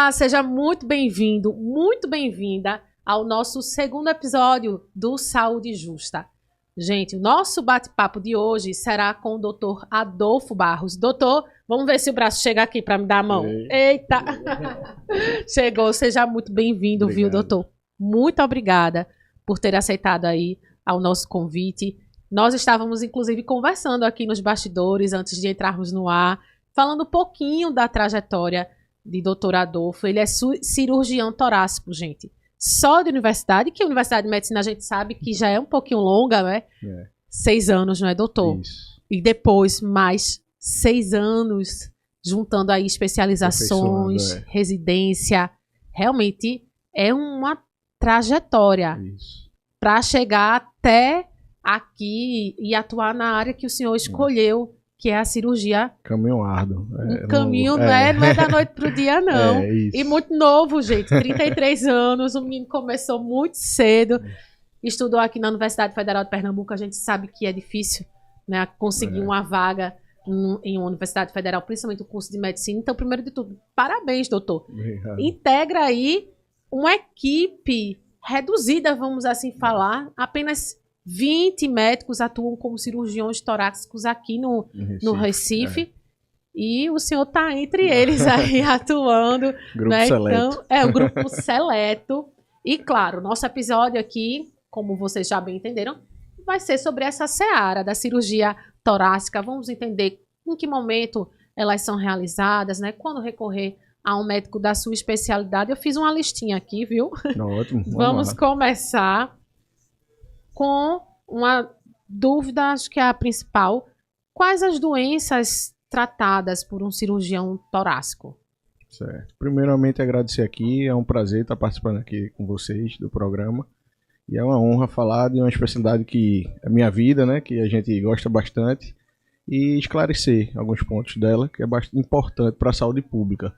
Olá, seja muito bem-vindo, muito bem-vinda ao nosso segundo episódio do Saúde Justa. Gente, o nosso bate-papo de hoje será com o Dr. Adolfo Barros. Doutor, vamos ver se o braço chega aqui para me dar a mão. Eita! Chegou, seja muito bem-vindo, viu, doutor? Muito obrigada por ter aceitado aí ao nosso convite. Nós estávamos, inclusive, conversando aqui nos bastidores antes de entrarmos no ar, falando um pouquinho da trajetória de Dr. Adolfo. Ele é cirurgião torácico, gente. Só de universidade, que a Universidade de Medicina a gente sabe que já é um pouquinho longa, né? 6 anos, não é, doutor? Isso. E depois mais 6 anos, juntando aí especializações, residência. Realmente é uma trajetória para chegar até aqui e atuar na área que o senhor escolheu, que é a cirurgia. Caminho árduo. Caminho não é da noite pro dia, não. E muito novo, gente. 33 anos, o menino começou muito cedo. Estudou aqui na Universidade Federal de Pernambuco. A gente sabe que é difícil, né, conseguir uma vaga em uma Universidade Federal, principalmente o curso de medicina. Então, primeiro de tudo, parabéns, doutor. Obrigado. Integra aí uma equipe reduzida, vamos assim falar. Apenas 20 médicos atuam como cirurgiões torácicos aqui no Recife. E o senhor está entre eles aí atuando. Grupo né? seleto. Então, é um grupo seleto. E, claro, nosso episódio aqui, como vocês já bem entenderam, vai ser sobre essa seara da cirurgia torácica. Vamos entender em que momento elas são realizadas, né? Quando recorrer a um médico da sua especialidade. Eu fiz uma listinha aqui, viu? Ótimo. Vamos começar com uma dúvida, acho que é a principal. Quais as doenças tratadas por um cirurgião torácico? Certo. Primeiramente, agradecer aqui. É um prazer estar participando aqui com vocês do programa. E é uma honra falar de uma especialidade que é minha vida, né? Que a gente gosta bastante. E esclarecer alguns pontos dela, que é bastante importante para a saúde pública.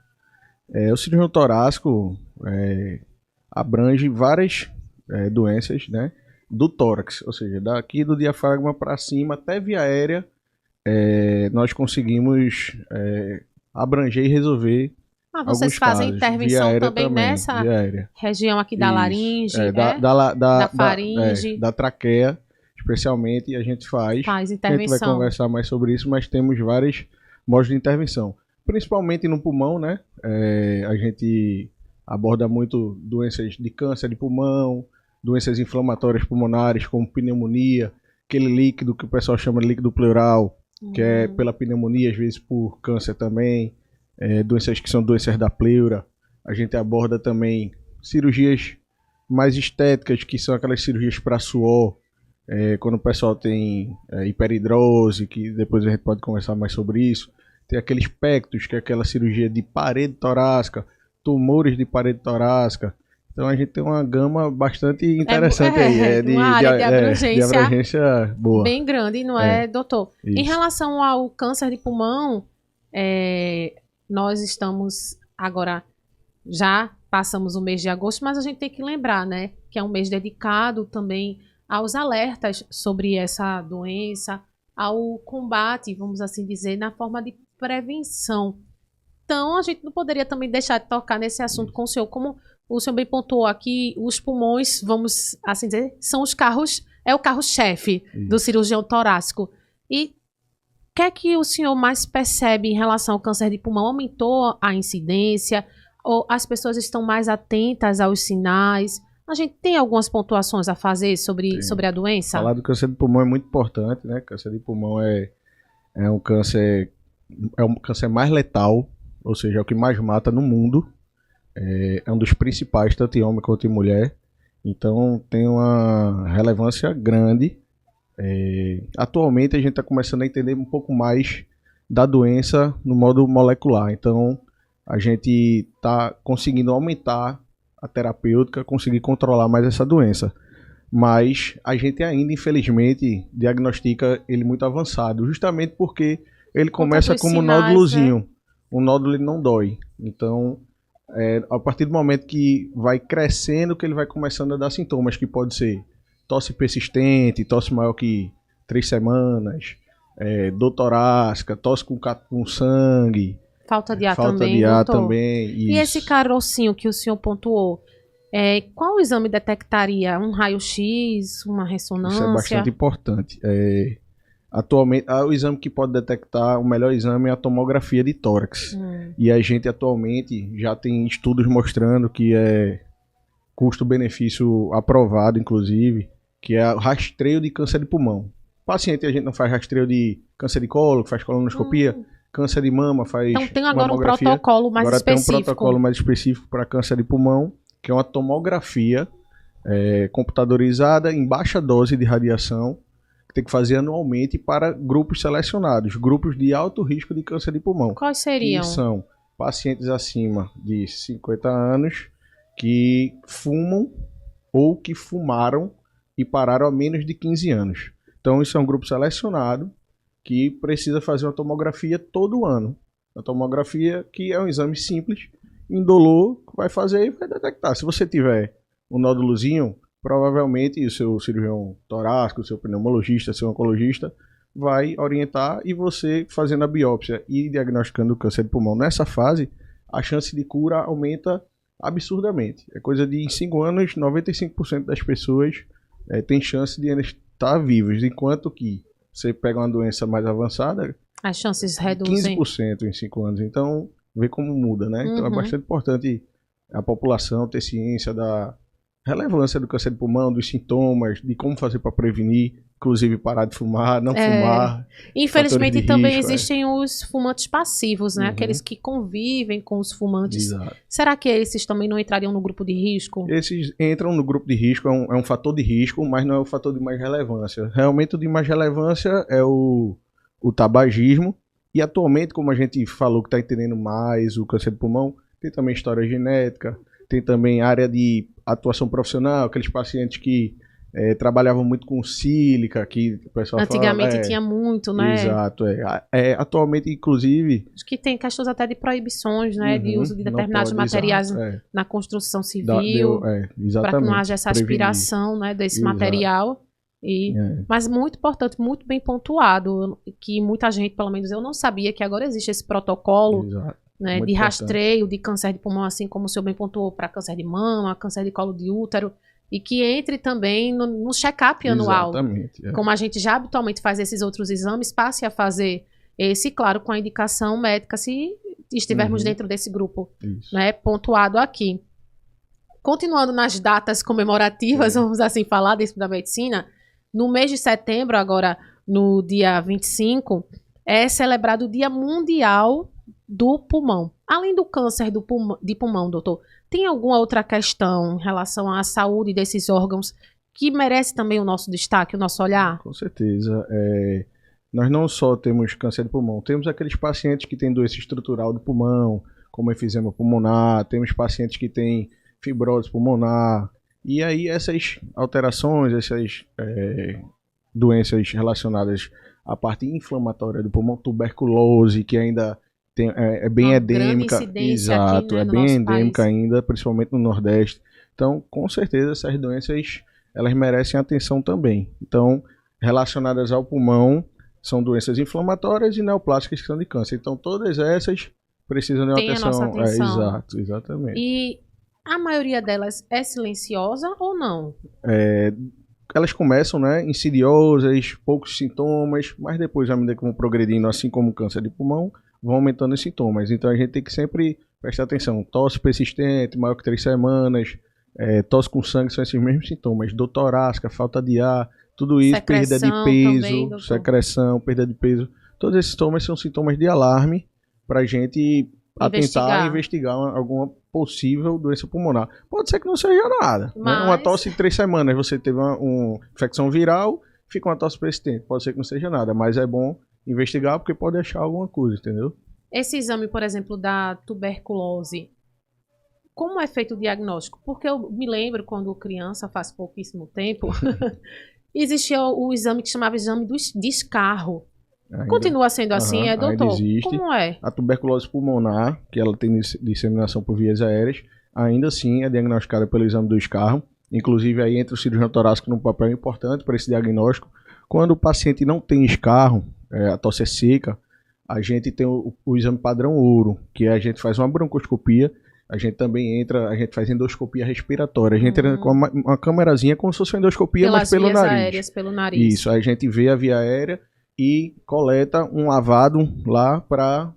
O cirurgião torácico abrange várias doenças, né? Do tórax, ou seja, daqui do diafragma para cima até via aérea, nós conseguimos abranger e resolver. Vocês fazem intervenção também nessa região aqui da laringe, da faringe, da traqueia, especialmente, e a gente faz intervenção. A gente vai conversar mais sobre isso, mas temos vários modos de intervenção, principalmente no pulmão, né? A gente aborda muito doenças de câncer de pulmão, doenças inflamatórias pulmonares, como pneumonia, aquele líquido que o pessoal chama de líquido pleural, que é pela pneumonia, às vezes por câncer também, doenças que são doenças da pleura. A gente aborda também cirurgias mais estéticas, que são aquelas cirurgias para suor, quando o pessoal tem hiperidrose, que depois a gente pode conversar mais sobre isso. Tem aqueles pectos, que é aquela cirurgia de parede torácica, tumores de parede torácica. Então a gente tem uma gama bastante interessante aí. Uma área de abrangência boa. Bem grande, não é, doutor? Isso. Em relação ao câncer de pulmão, nós estamos agora, já passamos o mês de agosto, mas a gente tem que lembrar, né? Que é um mês dedicado também aos alertas sobre essa doença, ao combate, vamos assim dizer, na forma de prevenção. Então a gente não poderia também deixar de tocar nesse assunto com o senhor, como o senhor bem pontuou aqui, os pulmões, vamos assim dizer, são os carros, é o carro-chefe do cirurgião torácico. E o que é que o senhor mais percebe em relação ao câncer de pulmão? Aumentou a incidência? Ou as pessoas estão mais atentas aos sinais? A gente tem algumas pontuações a fazer sobre a doença? Falar do câncer de pulmão é muito importante, né? Câncer de pulmão é um câncer mais letal, ou seja, é o que mais mata no mundo. É um dos principais, tanto em homem quanto em mulher. Então tem uma relevância grande. Atualmente a gente está começando a entender um pouco mais da doença no modo molecular. Então a gente está conseguindo aumentar a terapêutica, conseguir controlar mais essa doença. Mas a gente ainda, infelizmente, diagnostica ele muito avançado, justamente porque ele começa como um nódulozinho. Né? O nódulo ele não dói. Então a partir do momento que vai crescendo, que ele vai começando a dar sintomas, que pode ser tosse persistente, tosse maior que 3 semanas, dor torácica, tosse com sangue, Falta de ar Falta também, de ar doutor. também. E esse carocinho que o senhor pontuou, qual exame detectaria? Um raio-x, uma ressonância? Isso é bastante importante. Atualmente, o exame que pode detectar, o melhor exame é a tomografia de tórax. E a gente atualmente já tem estudos mostrando que é custo-benefício aprovado, inclusive, que é o rastreio de câncer de pulmão. Paciente, a gente não faz rastreio de câncer de colo, faz colonoscopia, câncer de mama, faz Então tem agora um mamografia. protocolo mais específico. Agora tem um protocolo mais específico para câncer de pulmão, que é uma tomografia computadorizada em baixa dose de radiação, que tem que fazer anualmente para grupos selecionados, grupos de alto risco de câncer de pulmão. Quais seriam? Que são pacientes acima de 50 anos que fumam ou que fumaram e pararam há menos de 15 anos. Então, isso é um grupo selecionado que precisa fazer uma tomografia todo ano. A tomografia que é um exame simples, indolor, vai fazer e vai detectar. Se você tiver um nódulozinho, provavelmente o seu cirurgião torácico, o seu pneumologista, seu oncologista, vai orientar e você fazendo a biópsia e diagnosticando o câncer de pulmão. Nessa fase, a chance de cura aumenta absurdamente. É coisa de, em 5 anos, 95% das pessoas tem chance de estar vivos, enquanto que você pega uma doença mais avançada, as chances reduzem 15% em 5 anos. Então, vê como muda, né? Então é bastante importante a população ter ciência da relevância do câncer de pulmão, dos sintomas, de como fazer para prevenir, inclusive parar de fumar, não fumar. Infelizmente também existem os fumantes passivos, né? Aqueles que convivem com os fumantes. Exato. Será que esses também não entrariam no grupo de risco? Esses entram no grupo de risco, é um fator de risco, mas não é o fator de mais relevância. Realmente o de mais relevância é o tabagismo. E atualmente, como a gente falou que está entendendo mais o câncer de pulmão, tem também história genética, tem também área de atuação profissional, aqueles pacientes que trabalhavam muito com sílica, que o pessoal antigamente tinha muito, né? Exato. Atualmente, inclusive... Acho que tem questões até de proibições, né? De uso de determinados materiais na construção civil, para que não haja essa aspiração, né, desse material. Mas muito importante, muito bem pontuado, que muita gente, pelo menos eu não sabia que agora existe esse protocolo, né, de rastreio de câncer de pulmão, assim como o senhor bem pontuou, para câncer de mama, câncer de colo de útero, e que entre também no check-up anual. Exatamente. Como a gente já habitualmente faz esses outros exames, passe a fazer esse, claro, com a indicação médica, se estivermos dentro desse grupo, né, pontuado aqui. Continuando nas datas comemorativas, vamos assim falar, dentro da medicina, no mês de setembro, agora no dia 25, é celebrado o Dia Mundial do Pulmão. Além do câncer de pulmão, doutor, tem alguma outra questão em relação à saúde desses órgãos que merece também o nosso destaque, o nosso olhar? Com certeza. Nós não só temos câncer de pulmão, temos aqueles pacientes que têm doença estrutural do pulmão, como efizema pulmonar, temos pacientes que têm fibrose pulmonar, e aí essas alterações, essas doenças relacionadas à parte inflamatória do pulmão, tuberculose, que ainda é bem endêmica, exato, aqui, né, é bem endêmica ainda, principalmente no Nordeste. Então, com certeza, essas doenças, elas merecem atenção também. Então, relacionadas ao pulmão, são doenças inflamatórias e neoplásicas que são de câncer. Então, todas essas precisam de uma atenção. A nossa atenção. Exato, exatamente. E a maioria delas é silenciosa ou não? Elas começam, né, insidiosas, poucos sintomas, mas depois, à medida que vão progredindo, assim como o câncer de pulmão, vão aumentando os sintomas. Então a gente tem que sempre prestar atenção. Tosse persistente, maior que 3 semanas, tosse com sangue, são esses mesmos sintomas. Dor torácica, falta de ar, tudo isso, perda de peso, também, secreção, perda de peso. Todos esses sintomas são sintomas de alarme para a gente atentar e investigar alguma possível doença pulmonar. Pode ser que não seja nada. Mas... né? Uma tosse em 3 semanas, você teve uma infecção viral, fica uma tosse persistente. Pode ser que não seja nada, mas é bom investigar porque pode achar alguma coisa, entendeu? Esse exame, por exemplo, da tuberculose, como é feito o diagnóstico? Porque eu me lembro quando criança, faz pouquíssimo tempo, existia o exame que chamava exame do descarro. Continua sendo assim, doutor? Ainda existe. Como é? A tuberculose pulmonar, que ela tem disseminação por vias aéreas, ainda assim é diagnosticada pelo exame do escarro. Inclusive aí entra o cirurgião torácico num papel importante para esse diagnóstico. Quando o paciente não tem escarro, a tosse é seca, A gente tem o exame padrão ouro, que a gente faz uma broncoscopia, a gente também entra, a gente faz endoscopia respiratória. A gente entra com uma câmerazinha como se fosse uma endoscopia, mas pelo nariz. Aéreas, pelo nariz. Isso, a gente vê a via aérea e coleta um lavado lá para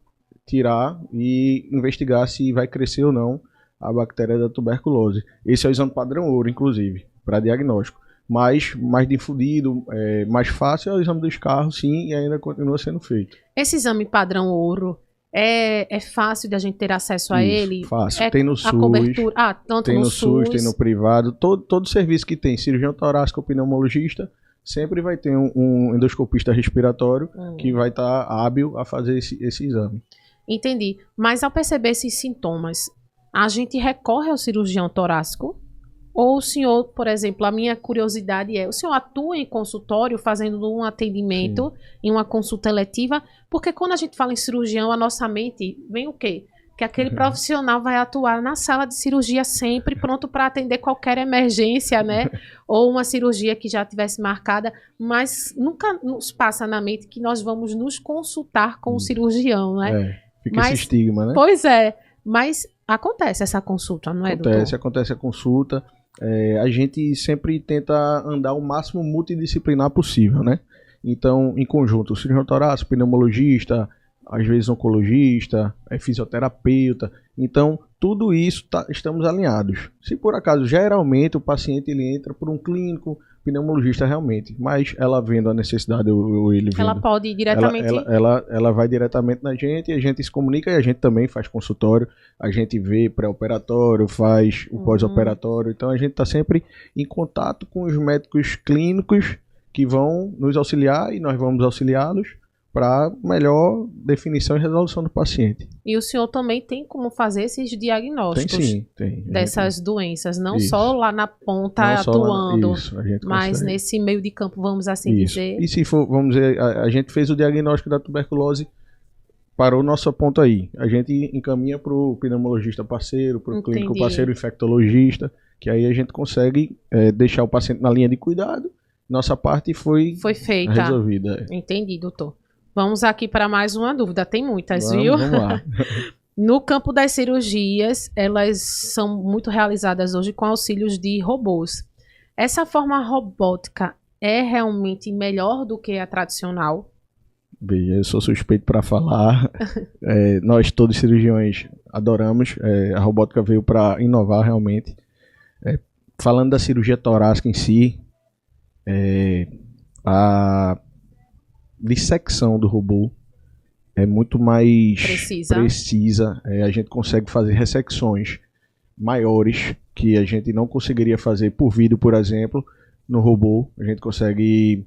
tirar e investigar se vai crescer ou não a bactéria da tuberculose. Esse é o exame padrão ouro, inclusive, para diagnóstico. Mas mais difundido, mais fácil é o exame do escarro, sim, e ainda continua sendo feito. Esse exame padrão ouro é fácil de a gente ter acesso a ele? Fácil. Tem no SUS. A cobertura, tanto tem no SUS, tem no privado. Todo serviço que tem cirurgião torácico ou pneumologista, sempre vai ter um endoscopista respiratório que vai estar hábil a fazer esse exame. Entendi. Mas ao perceber esses sintomas, a gente recorre ao cirurgião torácico? Ou o senhor, por exemplo, a minha curiosidade o senhor atua em consultório fazendo um atendimento, em uma consulta eletiva? Porque quando a gente fala em cirurgião, a nossa mente vem o quê? Que aquele profissional vai atuar na sala de cirurgia sempre, pronto para atender qualquer emergência, né? Ou uma cirurgia que já tivesse marcada, mas nunca nos passa na mente que nós vamos nos consultar com o cirurgião, né? Fica esse estigma, né? Pois é, mas acontece essa consulta, não é, doutor? Acontece a consulta. A gente sempre tenta andar o máximo multidisciplinar possível, né? Então, em conjunto, o cirurgião torácico, pneumologista, às vezes oncologista, fisioterapeuta. Então, tudo isso estamos alinhados. Se por acaso, geralmente, o paciente ele entra por um clínico, pneumologista realmente, mas ela vendo a necessidade ou ele vendo, ela pode ir diretamente? Ela vai diretamente na gente e a gente se comunica e a gente também faz consultório, a gente vê pré-operatório, faz o pós-operatório, então a gente está sempre em contato com os médicos clínicos que vão nos auxiliar e nós vamos auxiliá-los para melhor definição e resolução do paciente. E o senhor também tem como fazer esses diagnósticos tem. Dessas doenças, não só lá na ponta atuando, mas nesse meio de campo, vamos assim dizer. E se for, vamos dizer, a gente fez o diagnóstico da tuberculose, parou nosso ponto aí. A gente encaminha para o pneumologista parceiro, para o clínico parceiro infectologista, que aí a gente consegue deixar o paciente na linha de cuidado. Nossa parte foi feita, resolvida. Entendi, doutor. Vamos aqui para mais uma dúvida. Tem muitas, viu? Vamos lá. No campo das cirurgias, elas são muito realizadas hoje com auxílios de robôs. Essa forma robótica é realmente melhor do que a tradicional? Bem, eu sou suspeito para falar. Nós, todos cirurgiões, adoramos. A robótica veio para inovar realmente. Falando da cirurgia torácica em si, a dissecção do robô é muito mais precisa. A gente consegue fazer ressecções maiores que a gente não conseguiria fazer por vídeo, por exemplo. No robô, a gente consegue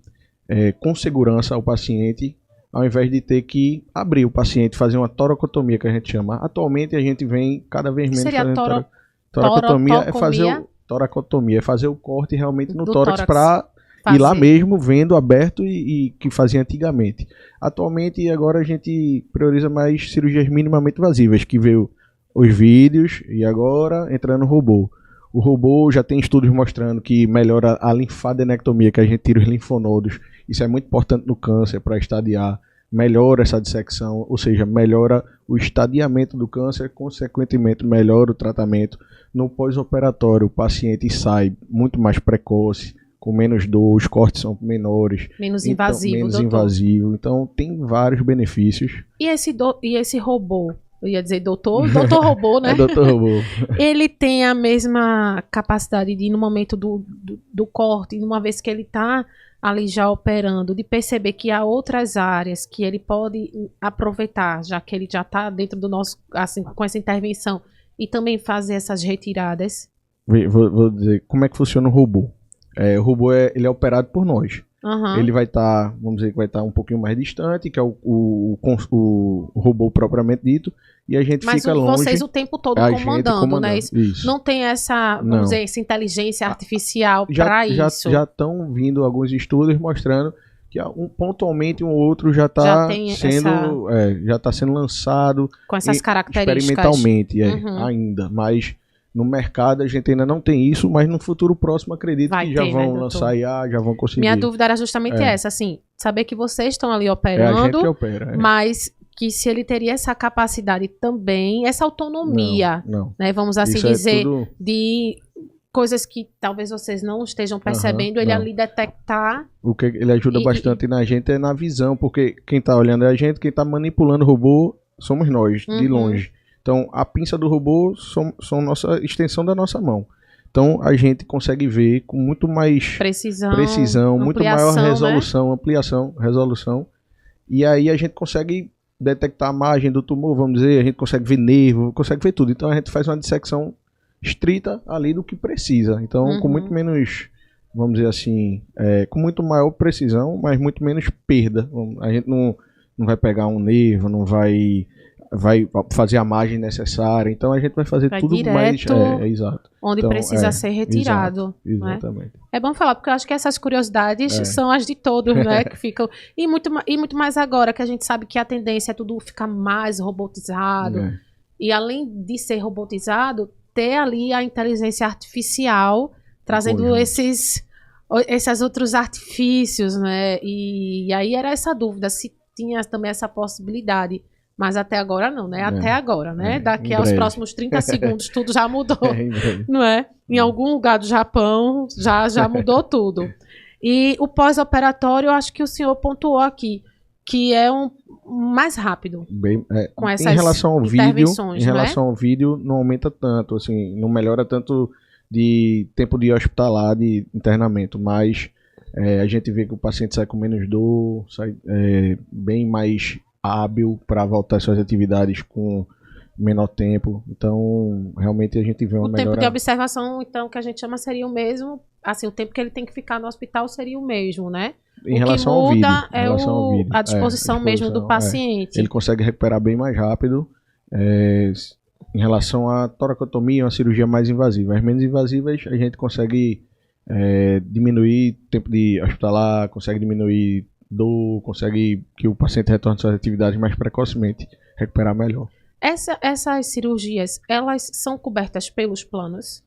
com segurança ao paciente, ao invés de ter que abrir o paciente, fazer uma toracotomia, que a gente chama. Atualmente a gente vem cada vez menos fazendo toracotomia. Toracotomia é fazer o corte realmente no tórax para ir lá mesmo, vendo aberto e que fazia antigamente. Atualmente, agora a gente prioriza mais cirurgias minimamente invasivas, que veio os vídeos e agora entrando no robô. O robô já tem estudos mostrando que melhora a linfadenectomia, que a gente tira os linfonodos. Isso é muito importante no câncer para estadiar. Melhora essa dissecção, ou seja, melhora o estadiamento do câncer, consequentemente melhora o tratamento. No pós-operatório, o paciente sai muito mais precoce, com menos dor, os cortes são menores. Menos invasivo, menos invasivo. Então, tem vários benefícios. E esse robô? Eu ia dizer doutor robô, né? Doutor robô. Ele tem a mesma capacidade de, no momento do corte, uma vez que ele está ali já operando, de perceber que há outras áreas que ele pode aproveitar, já que ele já está dentro do nosso, assim, com essa intervenção, e também fazer essas retiradas? Vou dizer, como é que funciona o robô? O robô ele é operado por nós. Ele vai estar, vamos dizer que vai estar um pouquinho mais distante, que é o robô propriamente dito, e a gente fica longe. Mas vocês o tempo todo comandando, né? Isso. Não tem essa, vamos dizer, essa inteligência artificial para isso. Já estão vindo alguns estudos mostrando que pontualmente um ou outro já está sendo lançado com essas características experimentalmente ainda, mas no mercado a gente ainda não tem isso, mas no futuro próximo acredito que já vão lançar IA, já vão conseguir. Minha dúvida era justamente essa, assim, saber que vocês estão ali operando, a gente que opera, mas que se ele teria essa capacidade também, essa autonomia, não. né, vamos assim Isso dizer, tudo... de coisas que talvez vocês não estejam percebendo, ele não. ali detectar. O que ele ajuda bastante na gente é na visão, porque quem está olhando é a gente, quem está manipulando o robô somos nós, de longe. Então, a pinça do robô são nossa extensão da nossa mão. Então, a gente consegue ver com muito mais precisão muito maior resolução, né? Resolução. E aí a gente consegue detectar a margem do tumor, vamos dizer, a gente consegue ver nervo, consegue ver tudo. Então, a gente faz uma dissecção estrita ali do que precisa. Então, com muito menos, vamos dizer assim, com muito maior precisão, mas muito menos perda. A gente não vai pegar um nervo, não vai fazer a margem necessária. Então a gente vai fazer tudo mais exato. Onde então, precisa ser retirado. Exato, exatamente. Né? É bom falar, porque eu acho que essas curiosidades são as de todos, né? Que ficam. E muito mais agora, que a gente sabe que a tendência é tudo ficar mais robotizado. E além de ser robotizado, ter ali a inteligência artificial trazendo esses outros artifícios, né? E aí era essa dúvida, se tinha também essa possibilidade. Mas até agora não, né? Até agora, né? Daqui aos próximos 30 segundos tudo já mudou, não é? Em algum lugar do Japão já mudou tudo. E o pós-operatório, eu acho que o senhor pontuou aqui, que é um mais rápido. Com essas em relação ao intervenções, vídeo, em relação ao vídeo, não aumenta tanto, assim, não melhora tanto de tempo de hospitalar, de internamento, mas a gente vê que o paciente sai com menos dor, sai bem mais hábil para voltar às suas atividades com menor tempo. Então, realmente a gente vê uma melhora. O tempo de observação, então, que a gente chama seria o mesmo, assim, o tempo que ele tem que ficar no hospital seria o mesmo, né? Em relação ao vídeo. É a disposição mesmo do paciente. Ele consegue recuperar bem mais rápido. Em relação à toracotomia, uma cirurgia mais invasiva. As menos invasivas, a gente consegue diminuir tempo de hospitalar, consegue diminuir dor, consegue que o paciente retorne às suas atividades mais precocemente, recuperar melhor. Essas cirurgias, elas são cobertas pelos planos?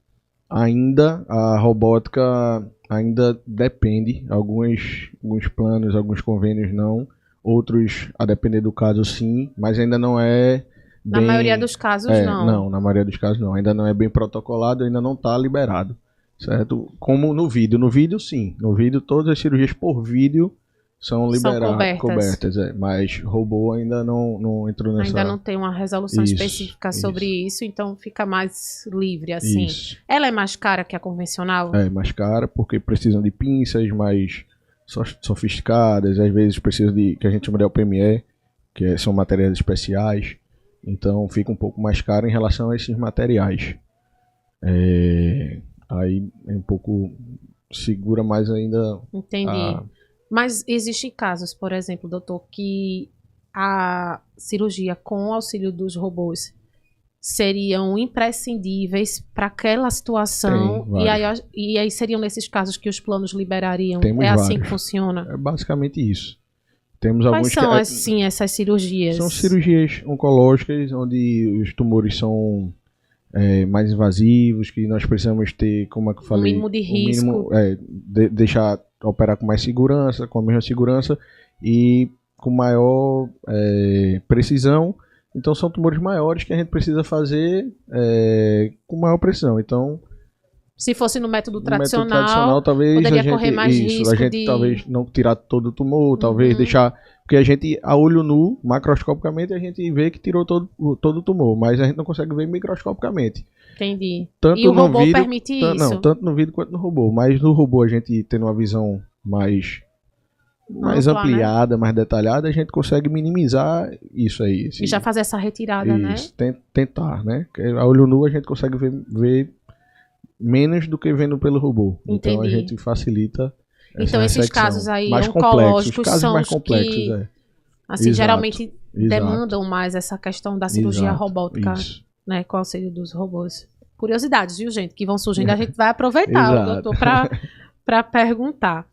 Ainda, a robótica ainda depende. Alguns planos, alguns convênios não. Outros, a depender do caso, sim. Mas ainda não é bem... Na maioria dos casos, não. Não, na maioria dos casos, não. Ainda não é bem protocolado, ainda não está liberado. Certo? Como no vídeo. No vídeo, sim. No vídeo, todas as cirurgias por vídeo são liberadas, cobertas, mas robô ainda não entrou nessa... Ainda não tem uma resolução específica sobre isso, então fica mais livre, assim. Isso. Ela é mais cara que a convencional? É mais cara, porque precisam de pinças mais sofisticadas, às vezes precisam de, que a gente chama de LPME, que são materiais especiais, então fica um pouco mais caro em relação a esses materiais. Aí é um pouco... segura mais ainda... Entendi. Mas existem casos, por exemplo, doutor, que a cirurgia com o auxílio dos robôs seriam imprescindíveis para aquela situação e aí seriam nesses casos que os planos liberariam? Assim que funciona? É basicamente isso. Temos Quais são assim essas cirurgias? São cirurgias oncológicas onde os tumores são mais invasivos, que nós precisamos ter, como é que eu falei, mínimo de risco. Deixar operar com mais segurança, com a mesma segurança e com maior precisão. Então são tumores maiores que a gente precisa fazer com maior precisão. Então, se fosse no método tradicional talvez poderia correr mais risco. A gente talvez não tirar todo o tumor, talvez deixar... Porque a gente, a olho nu, macroscopicamente, a gente vê que tirou todo o tumor, mas a gente não consegue ver microscopicamente. Entendi. Tanto e o robô vídeo, permite isso? Não, tanto no vídeo quanto no robô. Mas no robô, a gente tendo uma visão mais ampliada, né? Mais detalhada, a gente consegue minimizar isso aí. E já fazer essa retirada, isso, né? Tentar, né? A olho nu, a gente consegue ver menos do que vendo pelo robô. Entendi. Então a gente facilita... Então esses casos aí mais oncológicos casos são mais os complexos, que assim, geralmente demandam mais essa questão da cirurgia robótica, né, com o auxílio dos robôs. Curiosidades, viu, gente, que vão surgindo, a gente vai aproveitar o doutor para perguntar.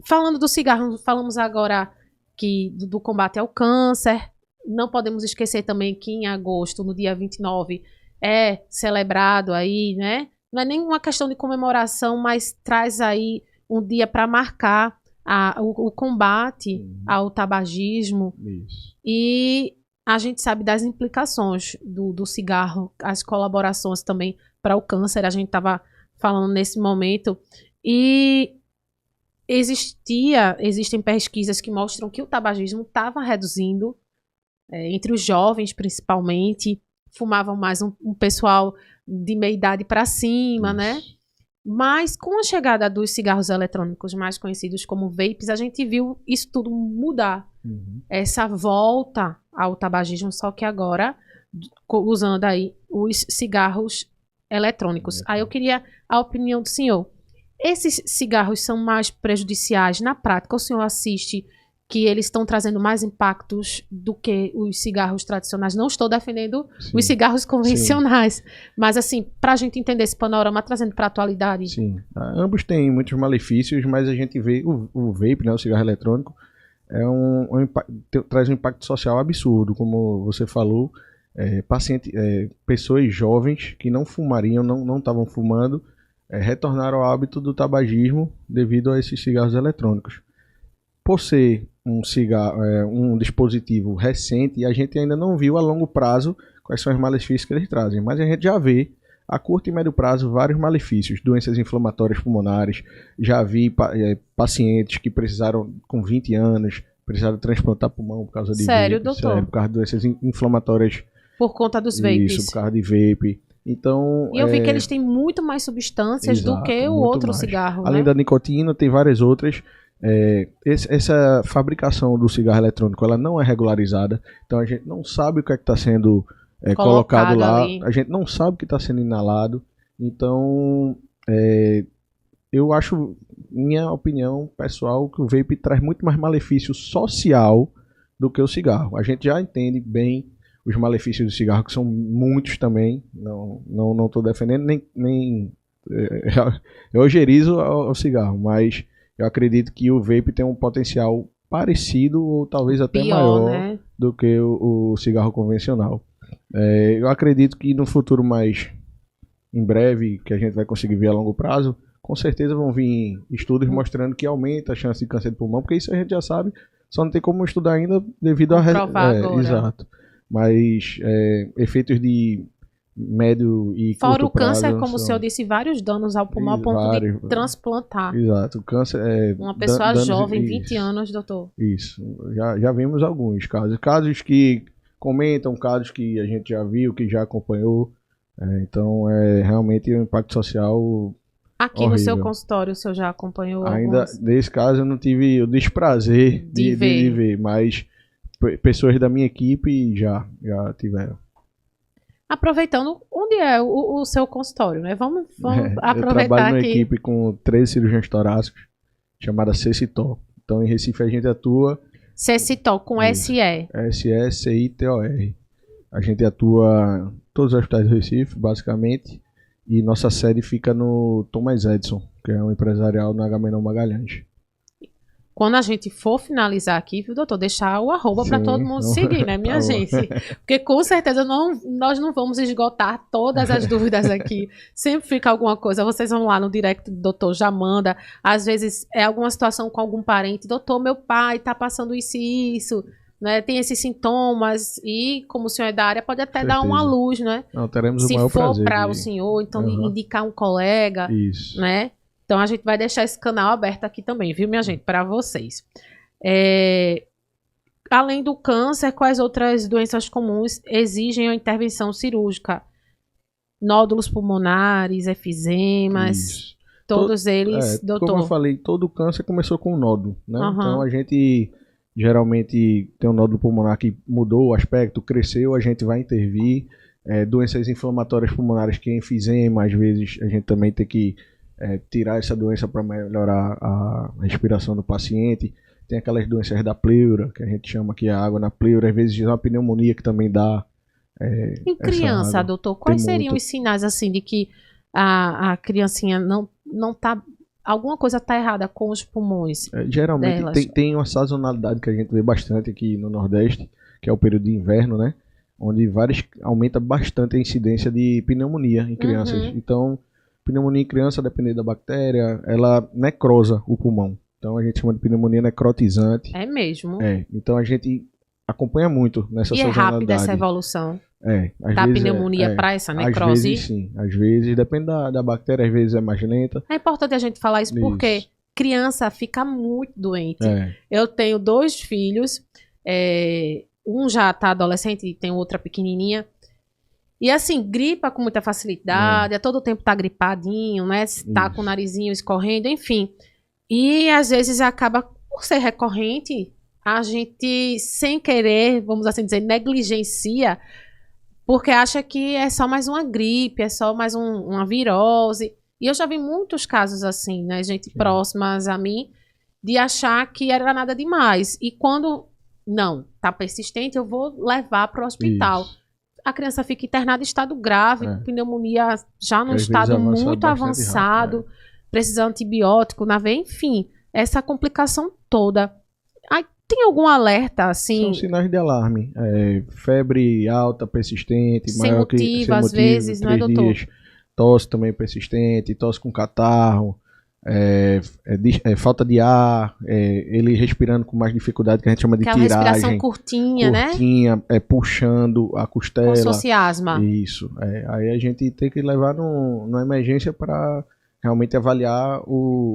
Falando do cigarro, falamos agora do combate ao câncer. Não podemos esquecer também que em agosto, no dia 29, é celebrado aí, né? Não é nem uma questão de comemoração, mas traz aí um dia para marcar o combate ao tabagismo. Isso. E a gente sabe das implicações do cigarro, as colaborações também para o câncer, a gente estava falando nesse momento. E existem pesquisas que mostram que o tabagismo estava reduzindo, entre os jovens principalmente, fumavam mais um pessoal de meia idade para cima, né? Mas com a chegada dos cigarros eletrônicos mais conhecidos como vapes, a gente viu isso tudo mudar. Essa volta ao tabagismo, só que agora usando aí os cigarros eletrônicos. Aí eu queria a opinião do senhor. Esses cigarros são mais prejudiciais na prática? O senhor assiste que eles estão trazendo mais impactos do que os cigarros tradicionais? Não estou defendendo os cigarros convencionais, mas assim, para a gente entender esse panorama, trazendo para a atualidade. Sim, ambos têm muitos malefícios, mas a gente vê o vape, né, o cigarro eletrônico, traz um impacto social absurdo, como você falou. Pessoas jovens que não fumariam, não estavam fumando, retornaram ao hábito do tabagismo devido a esses cigarros eletrônicos. Por ser um dispositivo recente, a gente ainda não viu a longo prazo quais são os malefícios que eles trazem, mas a gente já vê a curto e médio prazo vários malefícios, doenças inflamatórias pulmonares. Já vi pacientes que precisaram, com 20 anos, precisaram transplantar pulmão por causa de Sério, doutor? Sério, por causa de doenças inflamatórias. Por conta dos vapes. Isso, por causa de vape. Então, e eu vi que eles têm muito mais substâncias do que o outro cigarro. Além da nicotina, tem várias outras. Essa fabricação do cigarro eletrônico, ela não é regularizada. Então a gente não sabe o que é que está sendo colocado lá. Ali. A gente não sabe o que está sendo inalado. Então, eu acho, minha opinião pessoal, que o vape traz muito mais malefício social do que o cigarro. A gente já entende bem os malefícios do cigarro, que são muitos também. Não estou defendendo, nem eu ojerizo ao cigarro, mas eu acredito que o vape tem um potencial parecido ou talvez até maior, né, do que o cigarro convencional. Eu acredito que no futuro mais em breve, que a gente vai conseguir ver a longo prazo, com certeza vão vir estudos mostrando que aumenta a chance de câncer de pulmão, porque isso a gente já sabe, só não tem como estudar ainda devido a... Exato. Mas efeitos de médio e fora curto prazo... Fora o câncer, como o senhor disse, vários danos ao pulmão a ponto de transplantar. Exato. O câncer uma pessoa jovem, 20 anos, doutor. Isso. Já vimos alguns casos. Casos que comentam, casos que a gente já viu, que já acompanhou. Então, realmente um impacto social aqui horrível. No seu consultório, o senhor já acompanhou ainda alguns? Nesse caso, eu não tive o desprazer de ver, mas pessoas da minha equipe já tiveram. Aproveitando, onde é o seu consultório, né? Vamos aproveitar aqui. Eu trabalho numa equipe com 13 cirurgiões torácicos, chamada CECITOR. Então, em Recife, a gente atua... CECITOR, com SE. SECITOR. A gente atua em todos os hospitais do Recife, basicamente, e nossa sede fica no Thomas Edison, que é um empresarial no Agamenon Magalhães. Quando a gente for finalizar aqui, viu, doutor, deixar o arroba para todo mundo seguir, né, minha gente? Porque com certeza nós não vamos esgotar todas as dúvidas aqui. Sempre fica alguma coisa. Vocês vão lá no direct do doutor, já manda. Às vezes é alguma situação com algum parente. Doutor, meu pai tá passando isso e isso, né? Tem esses sintomas. E como o senhor é da área, pode até dar uma luz, né? Não, teremos o maior prazer. Se for para o senhor, então indicar um colega, isso, né? Então, a gente vai deixar esse canal aberto aqui também, viu, minha gente? Para vocês. Além do câncer, quais outras doenças comuns exigem a intervenção cirúrgica? Nódulos pulmonares, efezemas, isso. Todos eles, doutor? Como eu falei, todo câncer começou com um nódulo, né? Então, a gente geralmente tem um nódulo pulmonar que mudou o aspecto, cresceu, a gente vai intervir. Doenças inflamatórias pulmonares, que é enfisema, às vezes a gente também tem que tirar essa doença para melhorar a respiração do paciente. Tem aquelas doenças da pleura, que a gente chama que é água na pleura, às vezes uma pneumonia que também dá. Em criança, doutor, quais seriam os sinais assim de que a criancinha não tá, alguma coisa tá errada com os pulmões? Geralmente tem uma sazonalidade que a gente vê bastante aqui no Nordeste, que é o período de inverno, né? Onde aumenta bastante a incidência de pneumonia em crianças. Então, pneumonia em criança, dependendo da bactéria, ela necrosa o pulmão. Então a gente chama de pneumonia necrotizante. É mesmo. Então a gente acompanha muito nessa sazonalidade. E é rápida essa evolução da vezes pneumonia para essa necrose? Às vezes sim, às vezes, depende da bactéria, às vezes é mais lenta. É importante a gente falar isso porque criança fica muito doente. Eu tenho 2 filhos, um já tá adolescente e tem outra pequenininha. E assim, gripa com muita facilidade, a todo tempo tá gripadinho, né? Tá com o narizinho escorrendo, enfim. E às vezes acaba, por ser recorrente, a gente, sem querer, vamos assim dizer, negligencia, porque acha que é só mais uma gripe, é só mais uma virose. E eu já vi muitos casos assim, né? Gente próximas a mim, de achar que era nada demais. E quando não, tá persistente, eu vou levar para o hospital. A criança fica internada em estado grave, pneumonia já num estado muito avançado, precisa de antibiótico na veia, enfim, essa complicação toda. Aí, tem algum alerta, assim? São sinais de alarme. Febre alta, persistente, sem motivo, às vezes, não é, doutor? Dias, tosse também persistente, tosse com catarro, falta de ar, ele respirando com mais dificuldade, que a gente chama de tiragem. Aquela respiração curtinha, né? Puxando a costela. Como se fosse asma. Isso. Aí a gente tem que levar numa emergência para realmente avaliar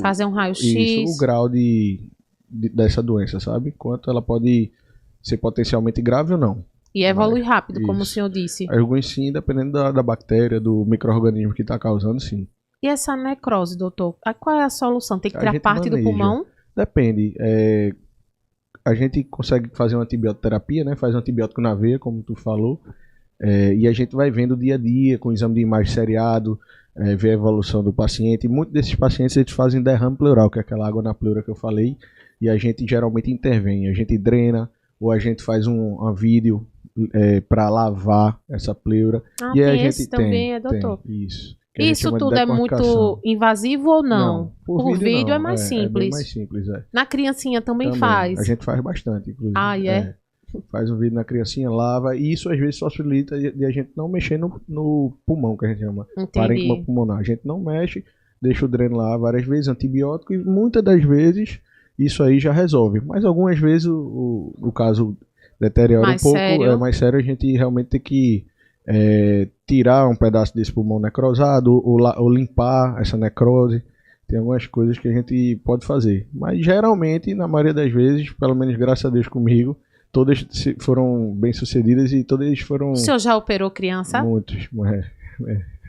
fazer um raio-x. O grau dessa doença, sabe? Quanto ela pode ser potencialmente grave ou não. E evolui rápido, como o senhor disse. Alguns sim, dependendo da bactéria, do micro-organismo que está causando, sim. E essa necrose, doutor? Qual é a solução? Tem que tirar parte do pulmão? Depende. A gente consegue fazer uma antibioterapia, né? Faz um antibiótico na veia, como tu falou. E a gente vai vendo dia a dia, com exame de imagem seriado, ver a evolução do paciente. E muitos desses pacientes eles fazem derrame pleural, que é aquela água na pleura que eu falei. E a gente geralmente intervém. A gente drena, ou a gente faz um vídeo para lavar essa pleura. E a gente também doutor? Isso. Isso tudo é muito invasivo ou não? Não, por vídeo não. É mais simples. É bem mais simples, Na criancinha também faz? A gente faz bastante, inclusive. Faz um vídeo na criancinha, lava, e isso às vezes facilita de a gente não mexer no pulmão, que a gente chama. Parênquima pulmonar. A gente não mexe, deixa o dreno lá várias vezes, antibiótico, e muitas das vezes isso aí já resolve. Mas algumas vezes o caso deteriora um pouco, é mais sério, a gente realmente tem que tirar um pedaço desse pulmão necrosado ou limpar essa necrose. Tem algumas coisas que a gente pode fazer, mas geralmente, na maioria das vezes, pelo menos graças a Deus comigo, todas foram bem sucedidas e todas foram... O senhor já operou criança? Muitos,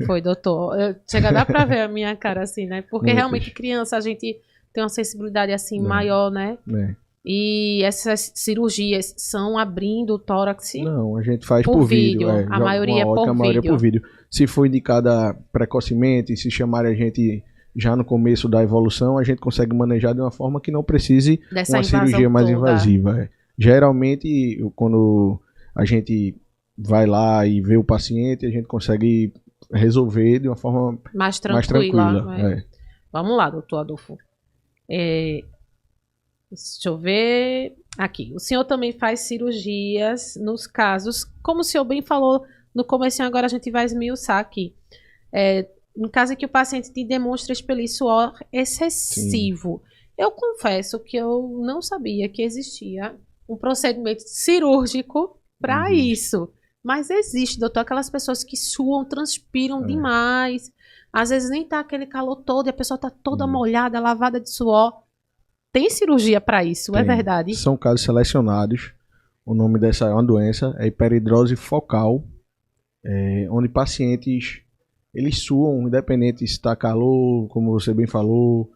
Foi, doutor. Chega a dar pra ver a minha cara assim, né? Porque realmente criança a gente tem uma sensibilidade assim maior, né? E essas cirurgias são abrindo o tórax? Não, a gente faz por vídeo. A maioria é por vídeo. Se for indicada precocemente, se chamarem a gente já no começo da evolução, a gente consegue manejar de uma forma que não precise uma cirurgia mais invasiva. Geralmente, quando a gente vai lá e vê o paciente, a gente consegue resolver de uma forma mais tranquila. Vamos lá, doutor Adolfo. Deixa eu ver. Aqui. O senhor também faz cirurgias nos casos, como o senhor bem falou no comecinho, agora a gente vai esmiuçar aqui. No caso em que o paciente te demonstra expelir suor excessivo. Sim. Eu confesso que eu não sabia que existia um procedimento cirúrgico para isso. Mas existe, doutor, aquelas pessoas que suam, transpiram demais. Às vezes nem tá aquele calor todo e a pessoa tá toda molhada, lavada de suor. Tem cirurgia para isso, é verdade? São casos selecionados. O nome dessa é uma doença, é hiperidrose focal, onde pacientes eles suam, independente se está calor, como você bem falou,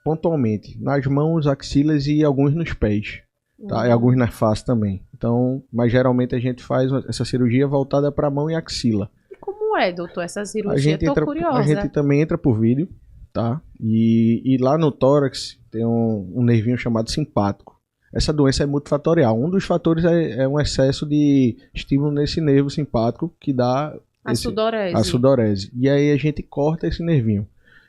pontualmente, nas mãos, axilas e alguns nos pés, tá? E alguns na face também. Então, mas geralmente a gente faz essa cirurgia voltada para mão e axila. E como é, doutor, essa cirurgia? Tô curiosa. A gente também entra por vídeo, tá? E lá no tórax tem um nervinho chamado simpático. Essa doença é multifatorial. Um dos fatores é um excesso de estímulo nesse nervo simpático que dá a sudorese. E aí a gente corta esse nervinho.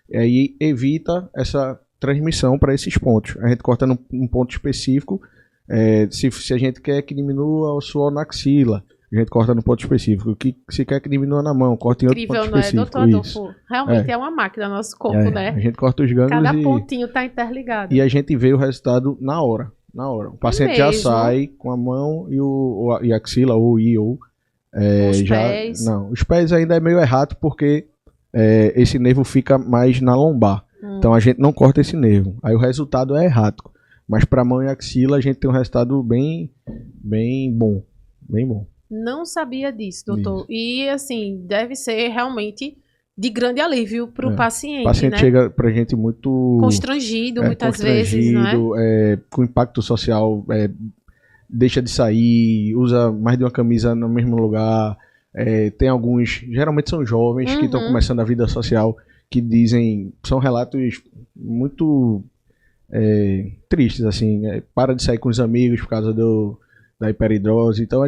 E aí evita essa transmissão para esses pontos. A gente corta num ponto específico. Se a gente quer que diminua o suor na axila, a gente corta no ponto específico. O que se quer que diminua na mão, corta em outro ponto específico. Incrível, não é, doutor Adolfo? Realmente é uma máquina nosso corpo, né? A gente corta os gânglios Cada pontinho tá interligado. E a gente vê o resultado na hora. Na hora. O paciente já sai com a mão e a axila, ou os pés. Não, os pés ainda é meio errado porque esse nervo fica mais na lombar. Então a gente não corta esse nervo. Aí o resultado é errático. Mas para mão e axila a gente tem um resultado bem bom. Bem bom. Não sabia disso, doutor. Isso. E assim, deve ser realmente de grande alívio para o paciente. O paciente chega pra gente muito constrangido, muitas vezes, não é? Com impacto social, deixa de sair, usa mais de uma camisa no mesmo lugar. Tem alguns, geralmente são jovens que estão começando a vida social, que dizem, são relatos muito tristes, assim, para de sair com os amigos por causa da hiperidrose. Então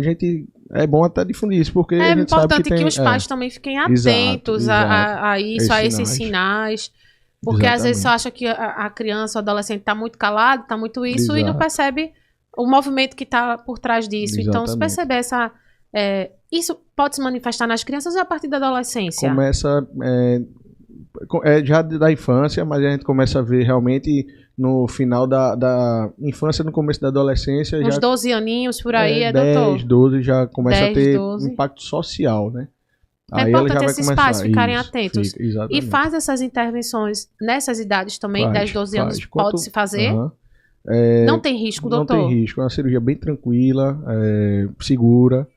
é bom até difundir isso, porque a gente sabe que os pais também fiquem atentos a isso, a esses sinais. Porque às vezes você acha que a criança, o adolescente está muito calado, está muito isso, e não percebe o movimento que está por trás disso. Então, se perceber isso pode se manifestar nas crianças ou a partir da adolescência? Começa já da infância, mas a gente começa a ver realmente no final da infância, no começo da adolescência. Uns 12 aninhos por aí, 10, doutor? 12 já começa a ter impacto social, né? É importante esses pais ficarem atentos. E faz essas intervenções nessas idades também, 10, 12 anos, pode-se fazer? Não tem risco, doutor? Não tem risco, é uma cirurgia bem tranquila, segura,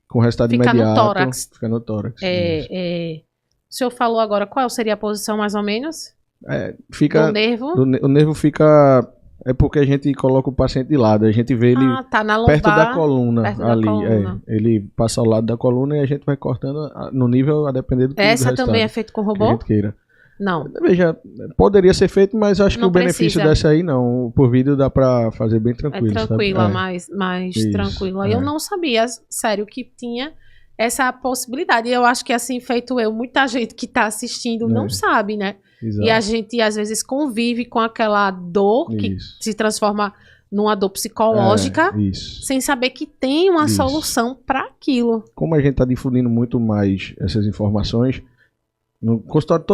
com resultado imediato. Fica no tórax. O senhor falou agora, qual seria a posição mais ou menos? Fica, do nervo? O nervo fica... É porque a gente coloca o paciente de lado, a gente vê ele na lombar, perto da coluna ali. Ele passa ao lado da coluna e a gente vai cortando no nível a depender do que Essa também é feito com robô? Que a gente queira. Não. Veja, poderia ser feito, mas acho que o benefício dessa aí não. Por vídeo dá pra fazer bem tranquilo. Tranquila, mais tranquila. Eu não sabia, sério, que tinha essa possibilidade. E eu acho que assim, feito muita gente que tá assistindo não sabe, né? Exato. E a gente, às vezes, convive com aquela dor que se transforma numa dor psicológica, sem saber que tem uma solução para aquilo. Como a gente está difundindo muito mais essas informações, no consultório,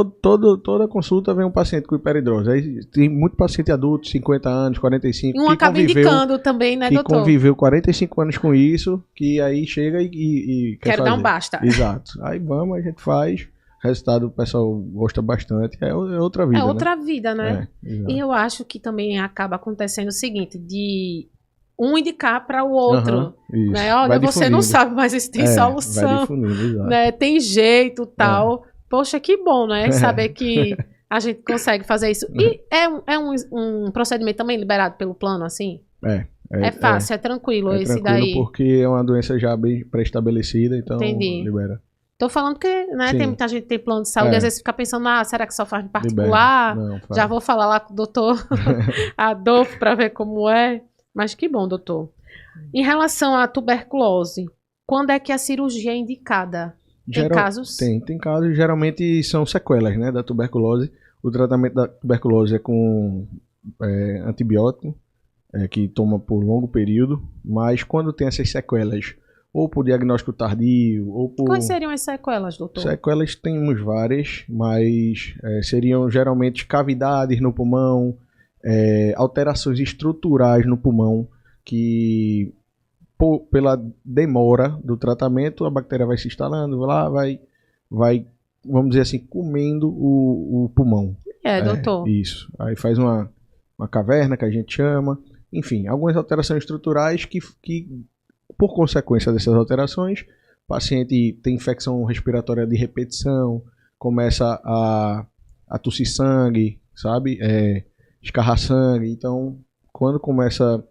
toda consulta vem um paciente com hiperidrose. Aí tem muito paciente adulto, 50 anos, 45, que acaba indicando também, né, doutor? Que conviveu 45 anos com isso, que aí chega e quer fazer. Dar um basta. Exato. Aí vamos, a gente faz. Resultado, o pessoal gosta bastante. É outra vida, outra vida, né? E eu acho que também acaba acontecendo o seguinte, de um indicar para o outro. Né? Olha, você não sabe, mas isso tem solução. Né? Tem jeito, tal. Poxa, que bom, né? Saber que a gente consegue fazer isso. E é um procedimento também liberado pelo plano, assim? É fácil, é tranquilo esse tranquilo daí. Porque é uma doença já bem pré-estabelecida, então libera. Tô falando que, né, tem muita gente que tem plano de saúde, às vezes fica pensando, será que só faz em particular? Não, já vou falar lá com o doutor Adolfo para ver como é. Mas que bom, doutor. Em relação à tuberculose, quando é que a cirurgia é indicada? Tem casos? Tem casos, geralmente são sequelas, né, da tuberculose. O tratamento da tuberculose é com antibiótico, que toma por longo período, mas quando tem essas sequelas, ou por diagnóstico tardio, ou por... Quais seriam as sequelas, doutor? Sequelas temos várias, mas seriam geralmente cavidades no pulmão, alterações estruturais no pulmão, que pela demora do tratamento, a bactéria vai se instalando, lá vai, vamos dizer assim, comendo o pulmão. Doutor. Isso. Aí faz uma caverna, que a gente chama. Enfim, algumas alterações estruturais que por consequência dessas alterações, o paciente tem infecção respiratória de repetição, começa a tossir sangue, sabe? Escarrar sangue. Então, quando começa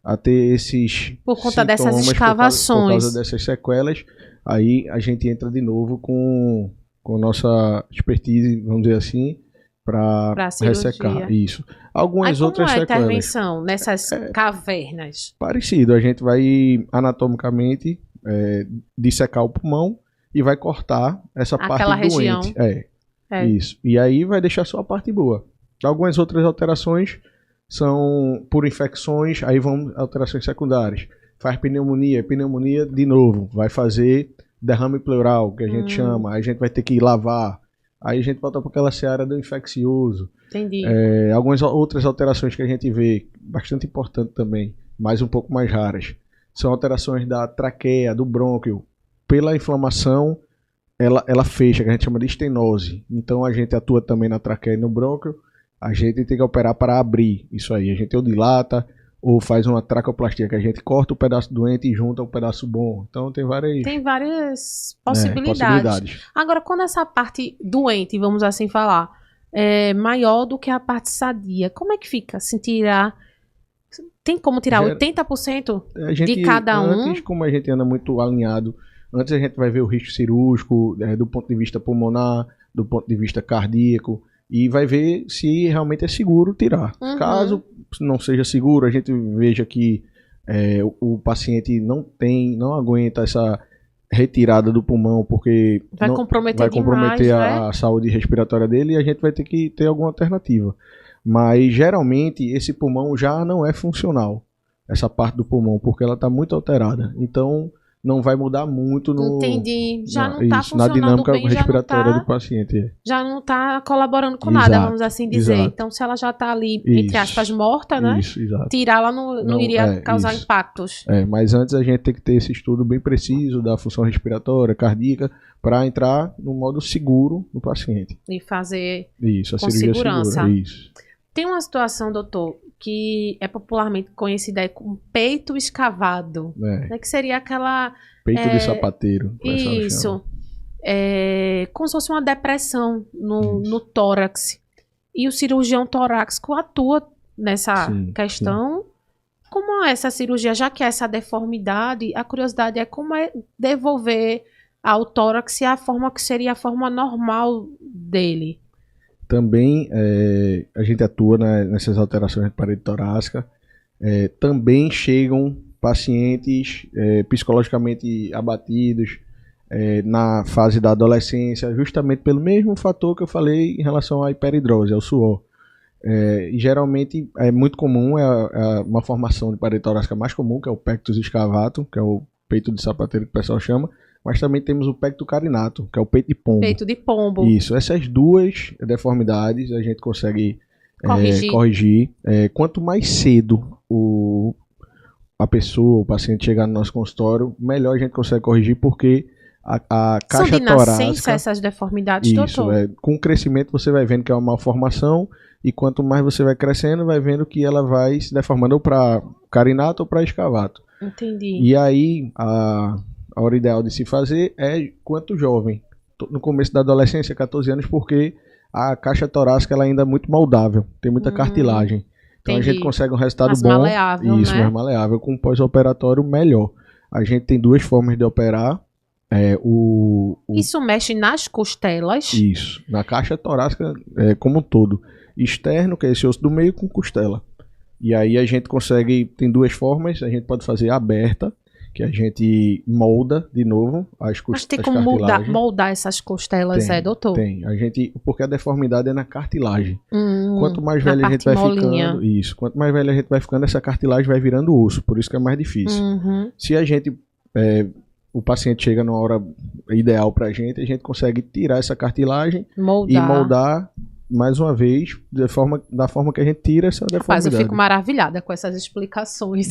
a ter esses por conta dessas escavações, por causa dessas sequelas, aí a gente entra de novo com nossa expertise, vamos dizer assim, para ressecar. Isso. Algumas outras sequelas. Como é a intervenção nessas cavernas? Parecido. A gente vai anatomicamente dissecar o pulmão e vai cortar essa aquela parte região. doente. Isso. E aí vai deixar só a parte boa. Algumas outras alterações são por infecções, aí vão alterações secundárias. faz pneumonia, pneumonia de novo, vai fazer derrame pleural, que a gente chama, aí a gente vai ter que lavar, aí a gente volta para aquela seara do infeccioso. Entendi. Algumas outras alterações que a gente vê, bastante importante também, mas um pouco mais raras, são alterações da traqueia, do brônquio. Pela inflamação, ela fecha, que a gente chama de estenose. Então a gente atua também na traqueia e no brônquio, a gente tem que operar para abrir isso aí. A gente ou dilata, ou faz uma traqueoplastia, que a gente corta o pedaço doente e junta o pedaço bom. Então tem várias possibilidades. Agora, quando essa parte doente, vamos assim falar, é maior do que a parte sadia, como é que fica? Tem como tirar 80% de cada um? Antes, como a gente anda muito alinhado, antes a gente vai ver o risco cirúrgico, do ponto de vista pulmonar, do ponto de vista cardíaco, e vai ver se realmente é seguro tirar. Caso não seja seguro, a gente veja que o paciente não aguenta essa retirada do pulmão, porque vai comprometer demais, a saúde respiratória dele, e a gente vai ter que ter alguma alternativa. Mas geralmente esse pulmão já não é funcional, essa parte do pulmão, porque ela está muito alterada. Então não vai mudar muito Entendi. Já não está funcionando na dinâmica bem, respiratória do paciente. Já não está colaborando com nada, vamos assim dizer. Então, se ela já está ali, entre aspas, morta, né? Tirá-la não iria causar impactos. Mas antes a gente tem que ter esse estudo bem preciso da função respiratória, cardíaca, para entrar no modo seguro no paciente. E fazer a com cirurgia segurança. Segura. Tem uma situação, doutor, que é popularmente conhecida como peito escavado. Né? Que seria aquela... Peito de sapateiro. Isso. Como se fosse uma depressão no tórax. E o cirurgião torácico atua nessa questão. Sim. Como é essa cirurgia? Já que é essa deformidade, a curiosidade é como é devolver ao tórax a forma que seria a forma normal dele. Também a gente atua nessas alterações de parede torácica. Também chegam pacientes psicologicamente abatidos na fase da adolescência, justamente pelo mesmo fator que eu falei em relação à hiperidrose, ao suor. E geralmente é muito comum, uma formação de parede torácica mais comum, que é o pectus escavatum, que é o peito de sapateiro que o pessoal chama. Mas também temos o pectus carinatum, que é o peito de pombo. Peito de pombo. Isso, essas duas deformidades a gente consegue corrigir. Quanto mais cedo a pessoa, o paciente chegar no nosso consultório, melhor a gente consegue corrigir, porque a caixa torácica... São de nascença essas deformidades, doutor? Com o crescimento você vai vendo que é uma malformação, e quanto mais você vai crescendo, vai vendo que ela vai se deformando ou para carinato ou para escavato. Entendi. E aí, a hora ideal de se fazer é quanto jovem, no começo da adolescência, 14 anos, porque a caixa torácica ela ainda é muito moldável, tem muita cartilagem. Então Entendi. A gente consegue um resultado mais bom, maleável, isso, né? mais maleável, com um pós-operatório melhor. A gente tem duas formas de operar. Isso mexe nas costelas? Isso, na caixa torácica como um todo. Externo, que é esse osso do meio, com costela. E aí a gente consegue, tem duas formas, a gente pode fazer aberta, que a gente molda de novo as costelas. Mas tem como moldar essas costelas, doutor? Tem. Porque a deformidade é na cartilagem. Quanto mais velho a gente vai ficando, quanto mais velho a gente vai ficando, essa cartilagem vai virando osso, por isso que é mais difícil. Se a gente, o paciente chega numa hora ideal pra gente, a gente consegue tirar essa cartilagem e moldar mais uma vez, da forma que a gente tira essa deformidade. Rapaz, eu fico maravilhada com essas explicações.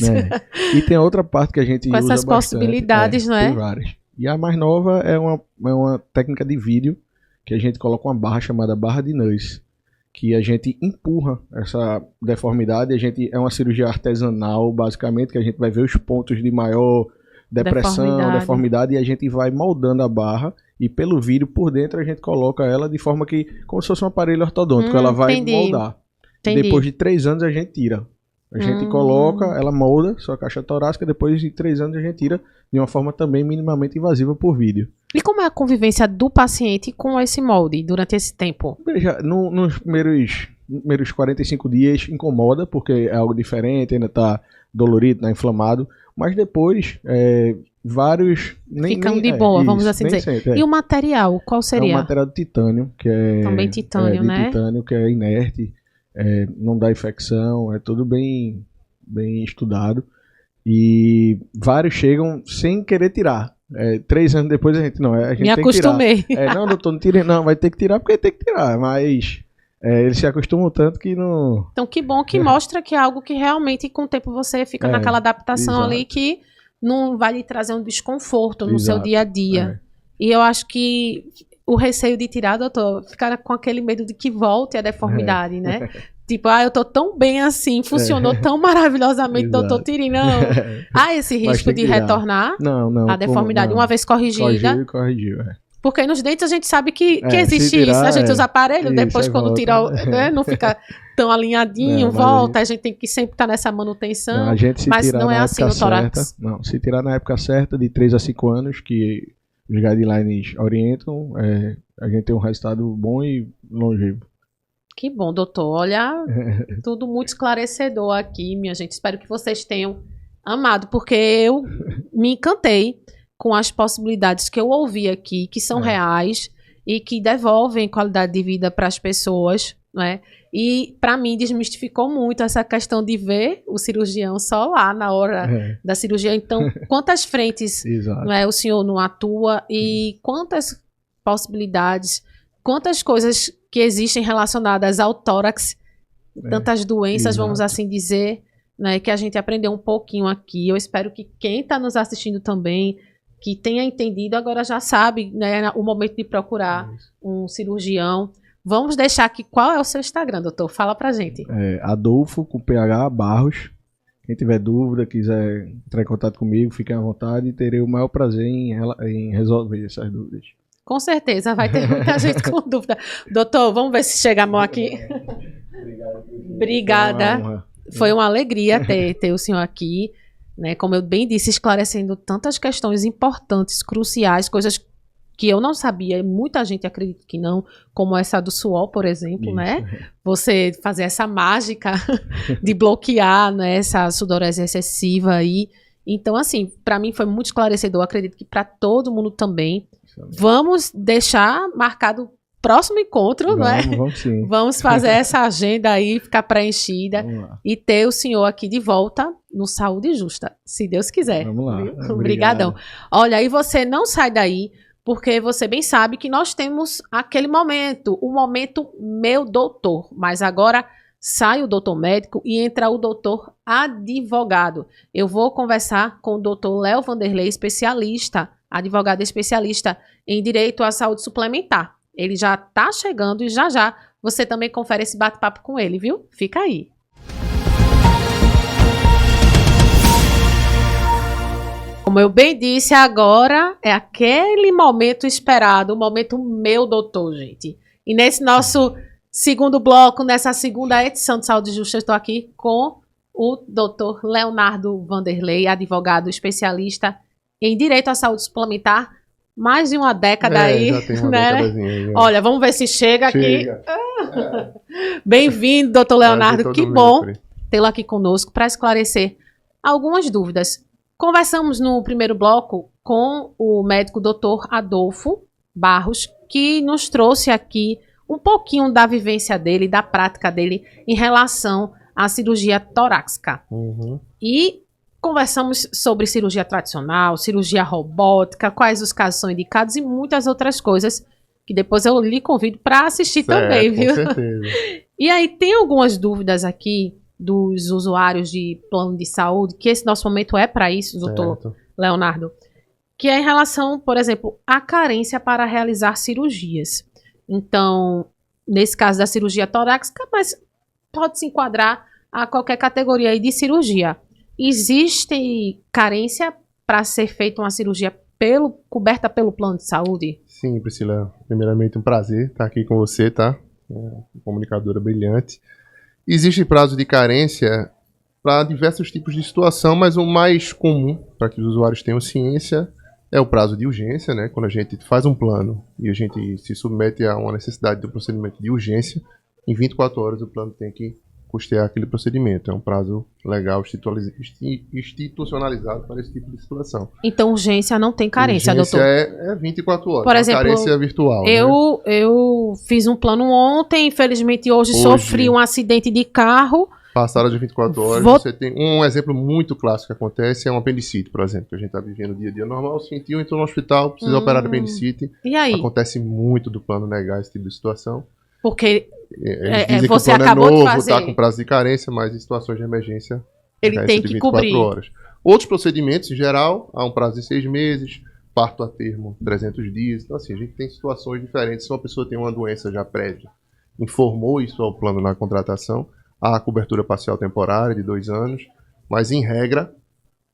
E tem outra parte que a gente usa com essas possibilidades, não é? Tem várias. E a mais nova é uma técnica de vídeo, que a gente coloca uma barra chamada barra de Nuss, que a gente empurra essa deformidade. É uma cirurgia artesanal, basicamente, que a gente vai ver os pontos de maior deformidade, e a gente vai moldando a barra, e pelo vídeo por dentro a gente coloca ela de forma que, como se fosse um aparelho ortodôntico, ela vai moldar. Depois de 3 anos a gente tira. A gente coloca, ela molda sua caixa torácica, depois de 3 anos a gente tira de uma forma também minimamente invasiva por vídeo. E como é a convivência do paciente com esse molde durante esse tempo? Veja, nos primeiros 45 dias incomoda, porque é algo diferente, ainda está dolorido, está inflamado, mas depois vários... Ficam de boa, vamos assim dizer. Sente, E o material, qual seria? É o material de titânio, que é... Também titânio, né? Titânio, que é inerte, não dá infecção, é tudo bem estudado. E vários chegam sem querer tirar. 3 anos depois a gente Me acostumei. Tem que tirar. Não, doutor, não tire, não, vai ter que tirar porque tem que tirar, mas eles se acostumam tanto que não... Então que bom que mostra que é algo que realmente com o tempo você fica naquela adaptação ali que não vai lhe trazer um desconforto no seu dia a dia. E eu acho que o receio de tirar, doutor, ficar com aquele medo de que volte a deformidade, né? Tipo, eu tô tão bem assim, funcionou tão maravilhosamente, doutor, tire, não. Há esse risco de retornar a deformidade uma vez corrigida. Corrigiu. Porque nos dentes a gente sabe que existe isso. A gente usa aparelho, depois quando volta, tira, não fica tão alinhadinho, volta. A gente tem que sempre estar nessa manutenção. Mas não é assim no tórax. Não, se tirar na época certa, de 3 a 5 anos, que os guidelines orientam, a gente tem um resultado bom e longevo. Que bom, doutor. Olha, tudo muito esclarecedor aqui, minha gente. Espero que vocês tenham amado, porque eu me encantei com as possibilidades que eu ouvi aqui, que são reais e que devolvem qualidade de vida para as pessoas, né? E para mim desmistificou muito essa questão de ver o cirurgião só lá na hora da cirurgia. Então, quantas frentes o senhor não atua e quantas possibilidades, quantas coisas que existem relacionadas ao tórax, tantas doenças, vamos assim dizer, né, que a gente aprendeu um pouquinho aqui. Eu espero que quem está nos assistindo também, que tenha entendido, agora já sabe, né, o momento de procurar um cirurgião. Vamos deixar aqui, qual é o seu Instagram, doutor? Fala pra gente. Adolfo, com PH, Barros. Quem tiver dúvida, quiser entrar em contato comigo, fiquem à vontade e terei o maior prazer em resolver essas dúvidas. Com certeza, vai ter muita gente com dúvida. Doutor, vamos ver se chega a mão aqui. Obrigada. Foi uma alegria ter o senhor aqui, né? Como eu bem disse, esclarecendo tantas questões importantes, cruciais, coisas que eu não sabia, muita gente acredita que não, como essa do suor, por exemplo, né? Você fazer essa mágica de bloquear, né, essa sudorese excessiva aí. Então, assim, para mim foi muito esclarecedor, acredito que para todo mundo também. Vamos deixar marcado o próximo encontro, não é? Vamos sim. Vamos fazer essa agenda aí, ficar preenchida e ter o senhor aqui de volta no Saúde Justa, se Deus quiser. Vamos lá. Obrigadão. Olha, aí você não sai daí, porque você bem sabe que nós temos aquele momento, o momento meu doutor, mas agora sai o doutor médico e entra o doutor advogado. Eu vou conversar com o doutor Léo Vanderlei, especialista, advogado especialista em direito à saúde suplementar. Ele já está chegando e já você também confere esse bate-papo com ele, viu? Fica aí. Como eu bem disse, agora é aquele momento esperado, o momento meu doutor, gente. E nesse nosso segundo bloco, nessa segunda edição de Saúde Justa, eu estou aqui com o doutor Leonardo Vanderlei, advogado especialista em direito à saúde suplementar, mais de uma década aí, já tem uma né? Olha, vamos ver se chega aqui. Bem-vindo, doutor Leonardo, que bom tê-lo aqui conosco para esclarecer algumas dúvidas. Conversamos no primeiro bloco com o médico doutor Adolfo Barros, que nos trouxe aqui um pouquinho da vivência dele, da prática dele em relação à cirurgia torácica. E conversamos sobre cirurgia tradicional, cirurgia robótica, quais os casos são indicados e muitas outras coisas que depois eu lhe convido para assistir também, viu? Com certeza. E aí tem algumas dúvidas aqui dos usuários de plano de saúde, que esse nosso momento é para isso, doutor Leonardo, que é em relação, por exemplo, à carência para realizar cirurgias. Então, nesse caso da cirurgia torácica, mas pode se enquadrar a qualquer categoria aí de cirurgia. Existe carência para ser feita uma cirurgia coberta pelo plano de saúde? Sim, Priscila. Primeiramente, um prazer estar aqui com você, tá? Comunicadora brilhante. Existe prazo de carência para diversos tipos de situação, mas o mais comum, para que os usuários tenham ciência, é o prazo de urgência, né? Quando a gente faz um plano e a gente se submete a uma necessidade de um procedimento de urgência, em 24 horas o plano tem que custear aquele procedimento. É um prazo legal institucionalizado para esse tipo de situação. Então, urgência não tem carência, urgência doutor? É 24 horas. Por exemplo, carência virtual. Eu fiz um plano ontem, infelizmente hoje sofri um acidente de carro Passaram de 24 horas, você tem um exemplo muito clássico que acontece, é um apendicite, por exemplo, que a gente está vivendo o dia a dia normal, sentiu, entrou no hospital, precisa operar de apendicite. E aí? Acontece muito do plano negar esse tipo de situação. Porque dizem você que o plano acabou é novo, de fazer. está com prazo de carência, mas em situações de emergência Ele tem que cobrir. horas. Outros procedimentos, em geral, há um prazo de 6 meses, parto a termo 300 dias. Então, assim, a gente tem situações diferentes. Se uma pessoa tem uma doença já prévia, informou isso ao plano na contratação, há a cobertura parcial temporária de 2 anos, mas, em regra,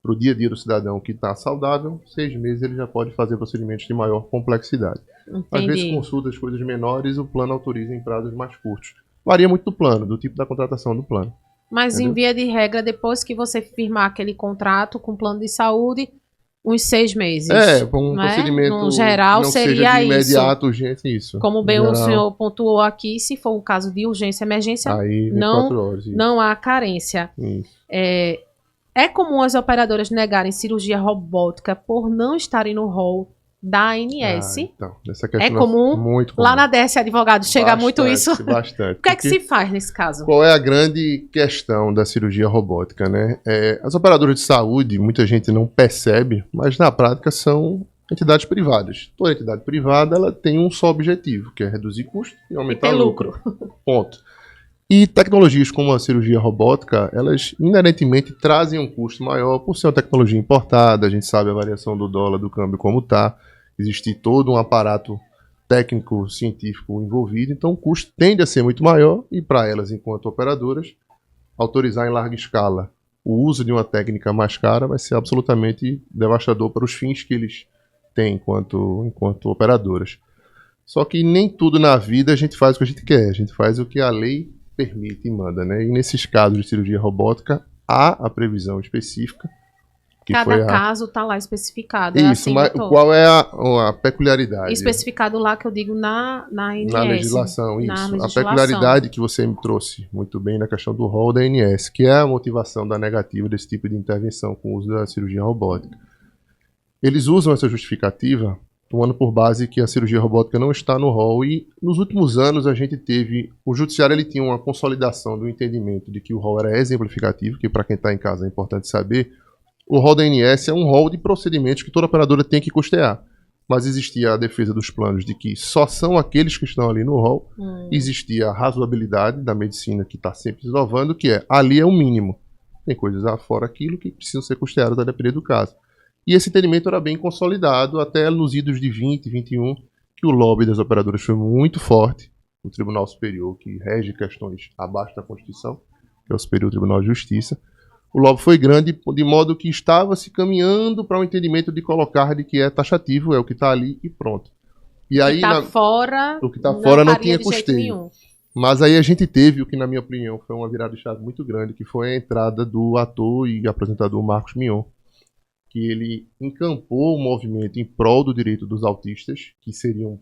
para o dia a dia do cidadão que está saudável, 6 meses ele já pode fazer procedimentos de maior complexidade. Entendi. Às vezes, consultas, coisas menores, o plano autoriza em prazos mais curtos. Varia muito do plano, do tipo da contratação do plano. Mas, Entendeu? em via de regra, depois que você firmar aquele contrato com o plano de saúde, uns 6 meses. Um né? procedimento no geral, não seria seja de imediato, isso. urgência, isso. Como bem geral, o senhor pontuou aqui, se for um caso de urgência, emergência, aí, 24 horas, isso. não há carência. Isso. É comum as operadoras negarem cirurgia robótica por não estarem no rol da ANS. Então, essa questão É comum? Muito comum. Lá na DS Advogado chega muito isso. Bastante. O que é que se faz nesse caso? Qual é a grande questão da cirurgia robótica, né? As operadoras de saúde, muita gente não percebe, mas na prática são entidades privadas. Toda entidade privada ela tem um só objetivo, que é reduzir custo e aumentar lucro. Ponto. E tecnologias como a cirurgia robótica, elas inerentemente trazem um custo maior por ser uma tecnologia importada. A gente sabe a variação do dólar, do câmbio como está. Existe todo um aparato técnico, científico envolvido. Então o custo tende a ser muito maior e para elas, enquanto operadoras, autorizar em larga escala o uso de uma técnica mais cara vai ser absolutamente devastador para os fins que eles têm enquanto operadoras. Só que nem tudo na vida a gente faz o que a gente quer. A gente faz o que a lei permite e manda, né? E nesses casos de cirurgia robótica, há a previsão específica. Que Cada caso está lá especificado. Isso, assim, mas qual é a peculiaridade? Especificado lá, que eu digo, na ANS. Na legislação, isso. Na legislação. legislação. A peculiaridade que você me trouxe muito bem na questão do rol da ANS, que é a motivação da negativa desse tipo de intervenção com o uso da cirurgia robótica. Eles usam essa justificativa tomando por base que a cirurgia robótica não está no rol, e nos últimos anos a gente teve, o judiciário ele tinha uma consolidação do entendimento de que o rol era exemplificativo, que para quem está em casa é importante saber, o rol da ANS é um rol de procedimentos que toda operadora tem que custear, mas existia a defesa dos planos de que só são aqueles que estão ali no rol, existia a razoabilidade da medicina que está sempre se inovando, que ali é o mínimo, tem coisas fora aquilo que precisam ser custeadas a depender do caso. E esse entendimento era bem consolidado até nos idos de 20, 21, que o lobby das operadoras foi muito forte. O Tribunal Superior, que rege questões abaixo da Constituição, que é o Superior Tribunal de Justiça, o lobby foi grande de modo que estava se caminhando para um entendimento de colocar de que é taxativo, é o que está ali e pronto. E aí, o que está fora não tinha custeio. Mas aí a gente teve o que, na minha opinião, foi uma virada de chave muito grande, que foi a entrada do ator e apresentador Marcos Mion, que ele encampou o movimento em prol do direito dos autistas, que seriam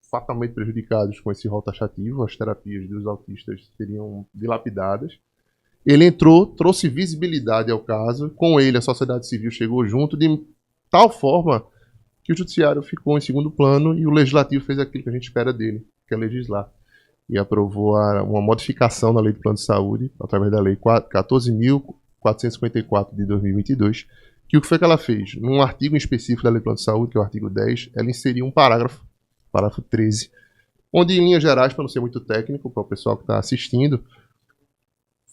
fatalmente prejudicados com esse rol taxativo, as terapias dos autistas seriam dilapidadas. Ele entrou, trouxe visibilidade ao caso, com ele a sociedade civil chegou junto, de tal forma que o judiciário ficou em segundo plano e o legislativo fez aquilo que a gente espera dele, que é legislar. E aprovou uma modificação na Lei do Plano de Saúde, através da Lei 14.454 de 2022, que o que foi que ela fez? Num artigo em específico da Lei do Plano de Saúde, que é o artigo 10, ela inseriu um parágrafo 13, onde, em linhas gerais, para não ser muito técnico, para o pessoal que está assistindo,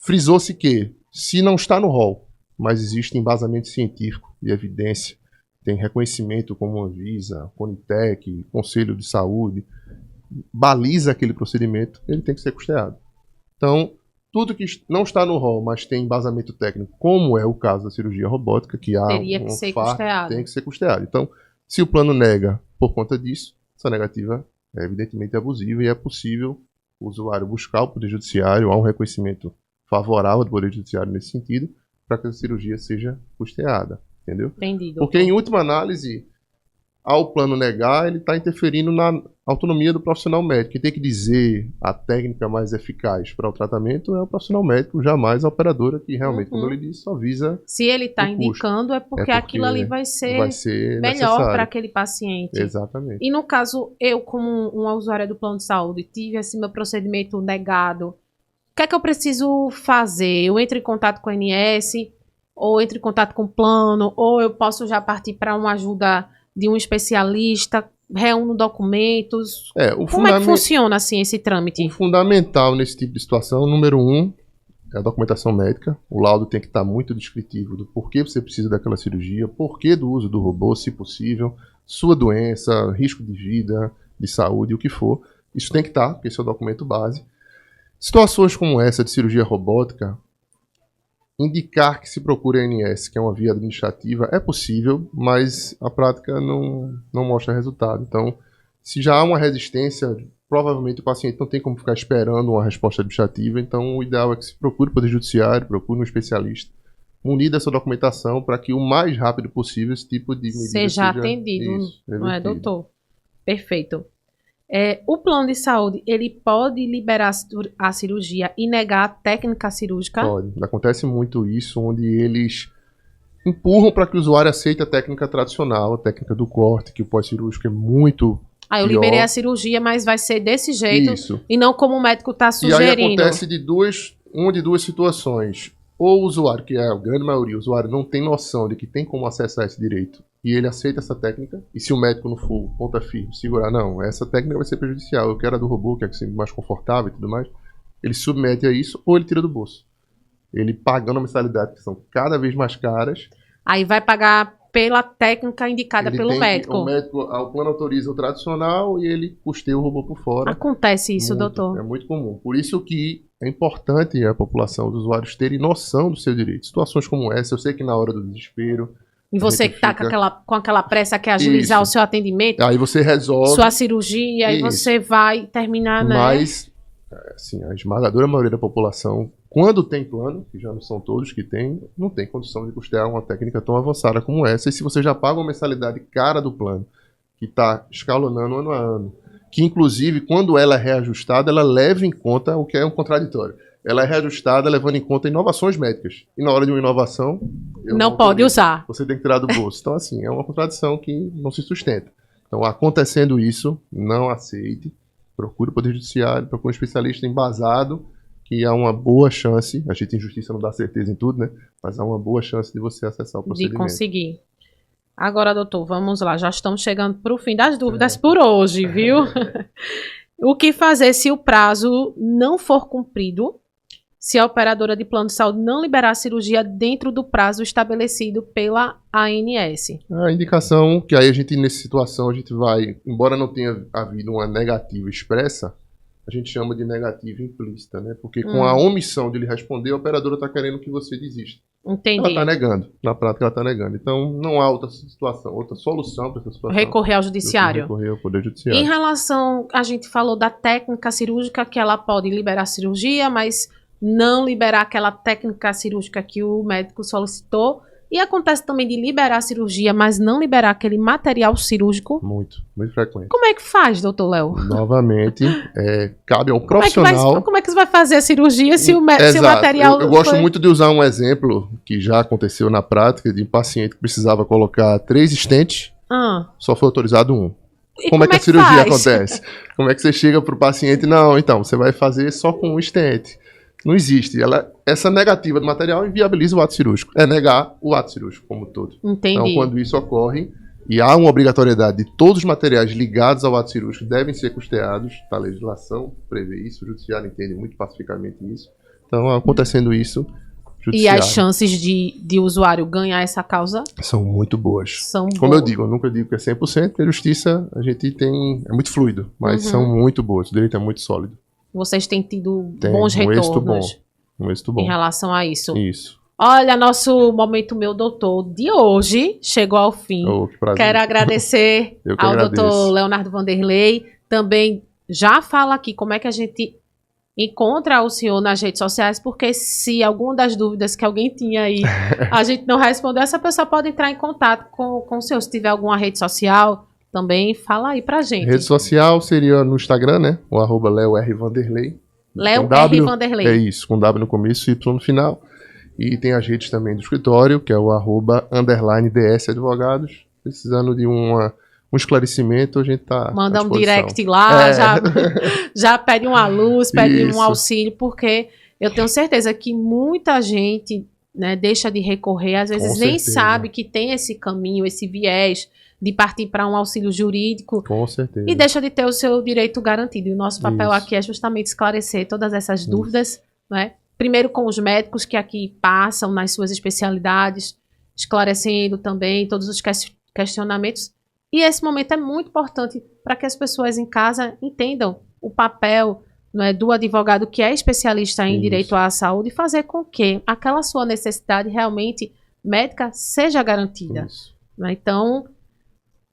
frisou-se que, se não está no rol, mas existe embasamento científico de evidência, tem reconhecimento como a Anvisa, Conitec, Conselho de Saúde, baliza aquele procedimento, ele tem que ser custeado. Então, tudo que não está no rol, mas tem embasamento técnico, como é o caso da cirurgia robótica, que há teria que ser custeado. Tem que ser custeado. Então, se o plano nega por conta disso, essa negativa é evidentemente abusiva e é possível o usuário buscar o Poder Judiciário, há um reconhecimento favorável do Poder Judiciário nesse sentido, para que a cirurgia seja custeada. Entendeu? Entendido. Porque, em última análise, ao plano negar, ele está interferindo na autonomia do profissional médico. Quem tem que dizer a técnica mais eficaz para o tratamento é o profissional médico, jamais a operadora, que realmente, como eu lhe disse, só visa. Se ele está indicando, é porque aquilo ali vai ser melhor para aquele paciente. Exatamente. E no caso, eu, como uma usuária do plano de saúde, tive assim, meu procedimento negado, que é que eu preciso fazer? Eu entro em contato com a ANS, ou entro em contato com o plano, ou eu posso já partir para uma ajuda de um especialista, reúno documentos. Como é que funciona assim esse trâmite? O fundamental nesse tipo de situação, número 1, é a documentação médica. O laudo tem que estar muito descritivo do porquê você precisa daquela cirurgia, porquê do uso do robô, se possível, sua doença, risco de vida, de saúde, o que for. Isso tem que estar, porque esse é o documento base. Situações como essa de cirurgia robótica, indicar que se procure a ANS, que é uma via administrativa, é possível, mas a prática não mostra resultado. Então, se já há uma resistência, provavelmente o paciente não tem como ficar esperando uma resposta administrativa, então o ideal é que se procure o Poder Judiciário, procure um especialista, munir dessa documentação para que o mais rápido possível esse tipo de medida seja atendido, não é, doutor? Perfeito. O plano de saúde, ele pode liberar a cirurgia e negar a técnica cirúrgica? Pode. Acontece muito isso, onde eles empurram para que o usuário aceite a técnica tradicional, a técnica do corte, que o pós-cirúrgico é muito eu pior. Liberei a cirurgia, mas vai ser desse jeito, isso. E não como o médico está sugerindo. E aí acontece de duas situações. Ou o usuário, que é a grande maioria, o usuário não tem noção de que tem como acessar esse direito, e ele aceita essa técnica, e se o médico não for ponta firme, segurar, não, essa técnica vai ser prejudicial, eu quero a do robô, que é sempre mais confortável e tudo mais, ele submete a isso, ou ele tira do bolso. Ele pagando a mensalidade, que são cada vez mais caras. Aí vai pagar pela técnica indicada pelo médico. O plano autoriza o tradicional e ele custeia o robô por fora. Acontece isso, muito, doutor? É muito comum. Por isso que é importante a população, os usuários terem noção do seu direito. Situações como essa, eu sei que na hora do desespero... E você que está com aquela pressa, quer agilizar o seu atendimento, aí você resolve sua cirurgia, e você vai terminar, né? Mas, assim, a esmagadora maioria da população, quando tem plano, que já não são todos que tem, não tem condição de custear uma técnica tão avançada como essa. E se você já paga uma mensalidade cara do plano, que está escalonando ano a ano, que inclusive, quando ela é reajustada, ela leva em conta o que é um contraditório. Ela é reajustada levando em conta inovações médicas. E na hora de uma inovação... não pode usar. Você tem que tirar do bolso. Então, assim, é uma contradição que não se sustenta. Então, acontecendo isso, não aceite. Procure o Poder Judiciário, procure um especialista embasado, que há uma boa chance, a gente em justiça não dá certeza em tudo, né? Mas há uma boa chance de você acessar o procedimento. De conseguir. Agora, doutor, vamos lá. Já estamos chegando para o fim das dúvidas por hoje, viu? O que fazer se o prazo não for cumprido? Se a operadora de plano de saúde não liberar a cirurgia dentro do prazo estabelecido pela ANS? A indicação que aí a gente, nessa situação, a gente vai, embora não tenha havido uma negativa expressa, a gente chama de negativa implícita, né? Porque com a omissão de lhe responder, a operadora está querendo que você desista. Entendi. Ela está negando. Na prática, ela está negando. Então, não há outra situação, outra solução para essa situação. Recorrer ao judiciário. Recorrer ao Poder Judiciário. Em relação, a gente falou da técnica cirúrgica, que ela pode liberar a cirurgia, mas não liberar aquela técnica cirúrgica que o médico solicitou. E acontece também de liberar a cirurgia, mas não liberar aquele material cirúrgico. Muito frequente. Como é que faz, doutor Léo? Novamente, cabe ao profissional... Como é que você vai fazer a cirurgia se o material... Eu gosto muito de usar um exemplo que já aconteceu na prática de um paciente que precisava colocar 3 stents, só foi autorizado 1. Como é que a cirurgia acontece? Como é que você chega para o paciente? Não, então, você vai fazer só com um stent. Não existe. Essa negativa do material inviabiliza o ato cirúrgico. É negar o ato cirúrgico como um todo. Entendi. Então, quando isso ocorre, e há uma obrigatoriedade de todos os materiais ligados ao ato cirúrgico devem ser custeados, a legislação prevê isso, o judiciário entende muito pacificamente isso. Então, acontecendo isso, e as chances de o usuário ganhar essa causa? São muito boas. Como boas. Eu digo, eu nunca digo que é 100%, porque a justiça a gente tem... É muito fluido, mas são muito boas. O direito é muito sólido. Vocês têm tido bons retornos um êxito bom em relação a isso. Isso. Olha, nosso Momento Meu Doutor de hoje chegou ao fim. Que prazer. Quero agradecer ao doutor Leonardo Vanderlei. Também já fala aqui como é que a gente encontra o senhor nas redes sociais, porque se alguma das dúvidas que alguém tinha aí a gente não respondeu, essa pessoa pode entrar em contato com o senhor. Se tiver alguma rede social... Também fala aí pra gente. Rede social seria no Instagram, né? O @LeoRVanderlei. Léo R. Vanderlei. É isso, com W no começo e Y no final. E tem as redes também do escritório, que é o @_DS Advogados. Precisando de um esclarecimento, a gente tá. Manda um direct lá, já pede uma luz, pede um auxílio, porque Eu tenho certeza que muita gente, né, deixa de recorrer, às vezes nem sabe que tem esse caminho, esse viés de partir para um auxílio jurídico. Com certeza. E deixa de ter o seu direito garantido. E o nosso papel Isso. aqui é justamente esclarecer todas essas dúvidas, né? Primeiro com os médicos que aqui passam nas suas especialidades, esclarecendo também todos os questionamentos. E esse momento é muito importante para que as pessoas em casa entendam o papel, né, do advogado que é especialista em direito à saúde e fazer com que aquela sua necessidade realmente médica seja garantida. Né? Então,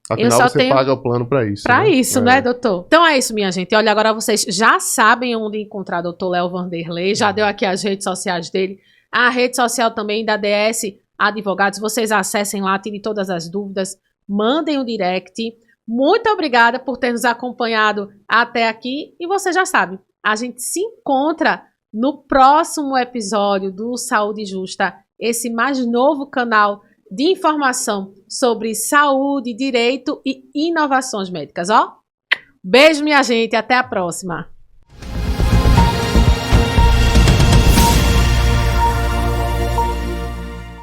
afinal, você paga o plano para isso. Para isso, né, doutor? Então é isso, minha gente. Olha, agora vocês já sabem onde encontrar o doutor Léo Vanderlei. Já deu aqui as redes sociais dele. A rede social também da DS Advogados. Vocês acessem lá, tirem todas as dúvidas. Mandem um direct. Muito obrigada por ter nos acompanhado até aqui. E você já sabe, a gente se encontra no próximo episódio do Saúde Justa, esse mais novo canal de informação sobre saúde, direito e inovações médicas, ó. Beijo, minha gente, até a próxima.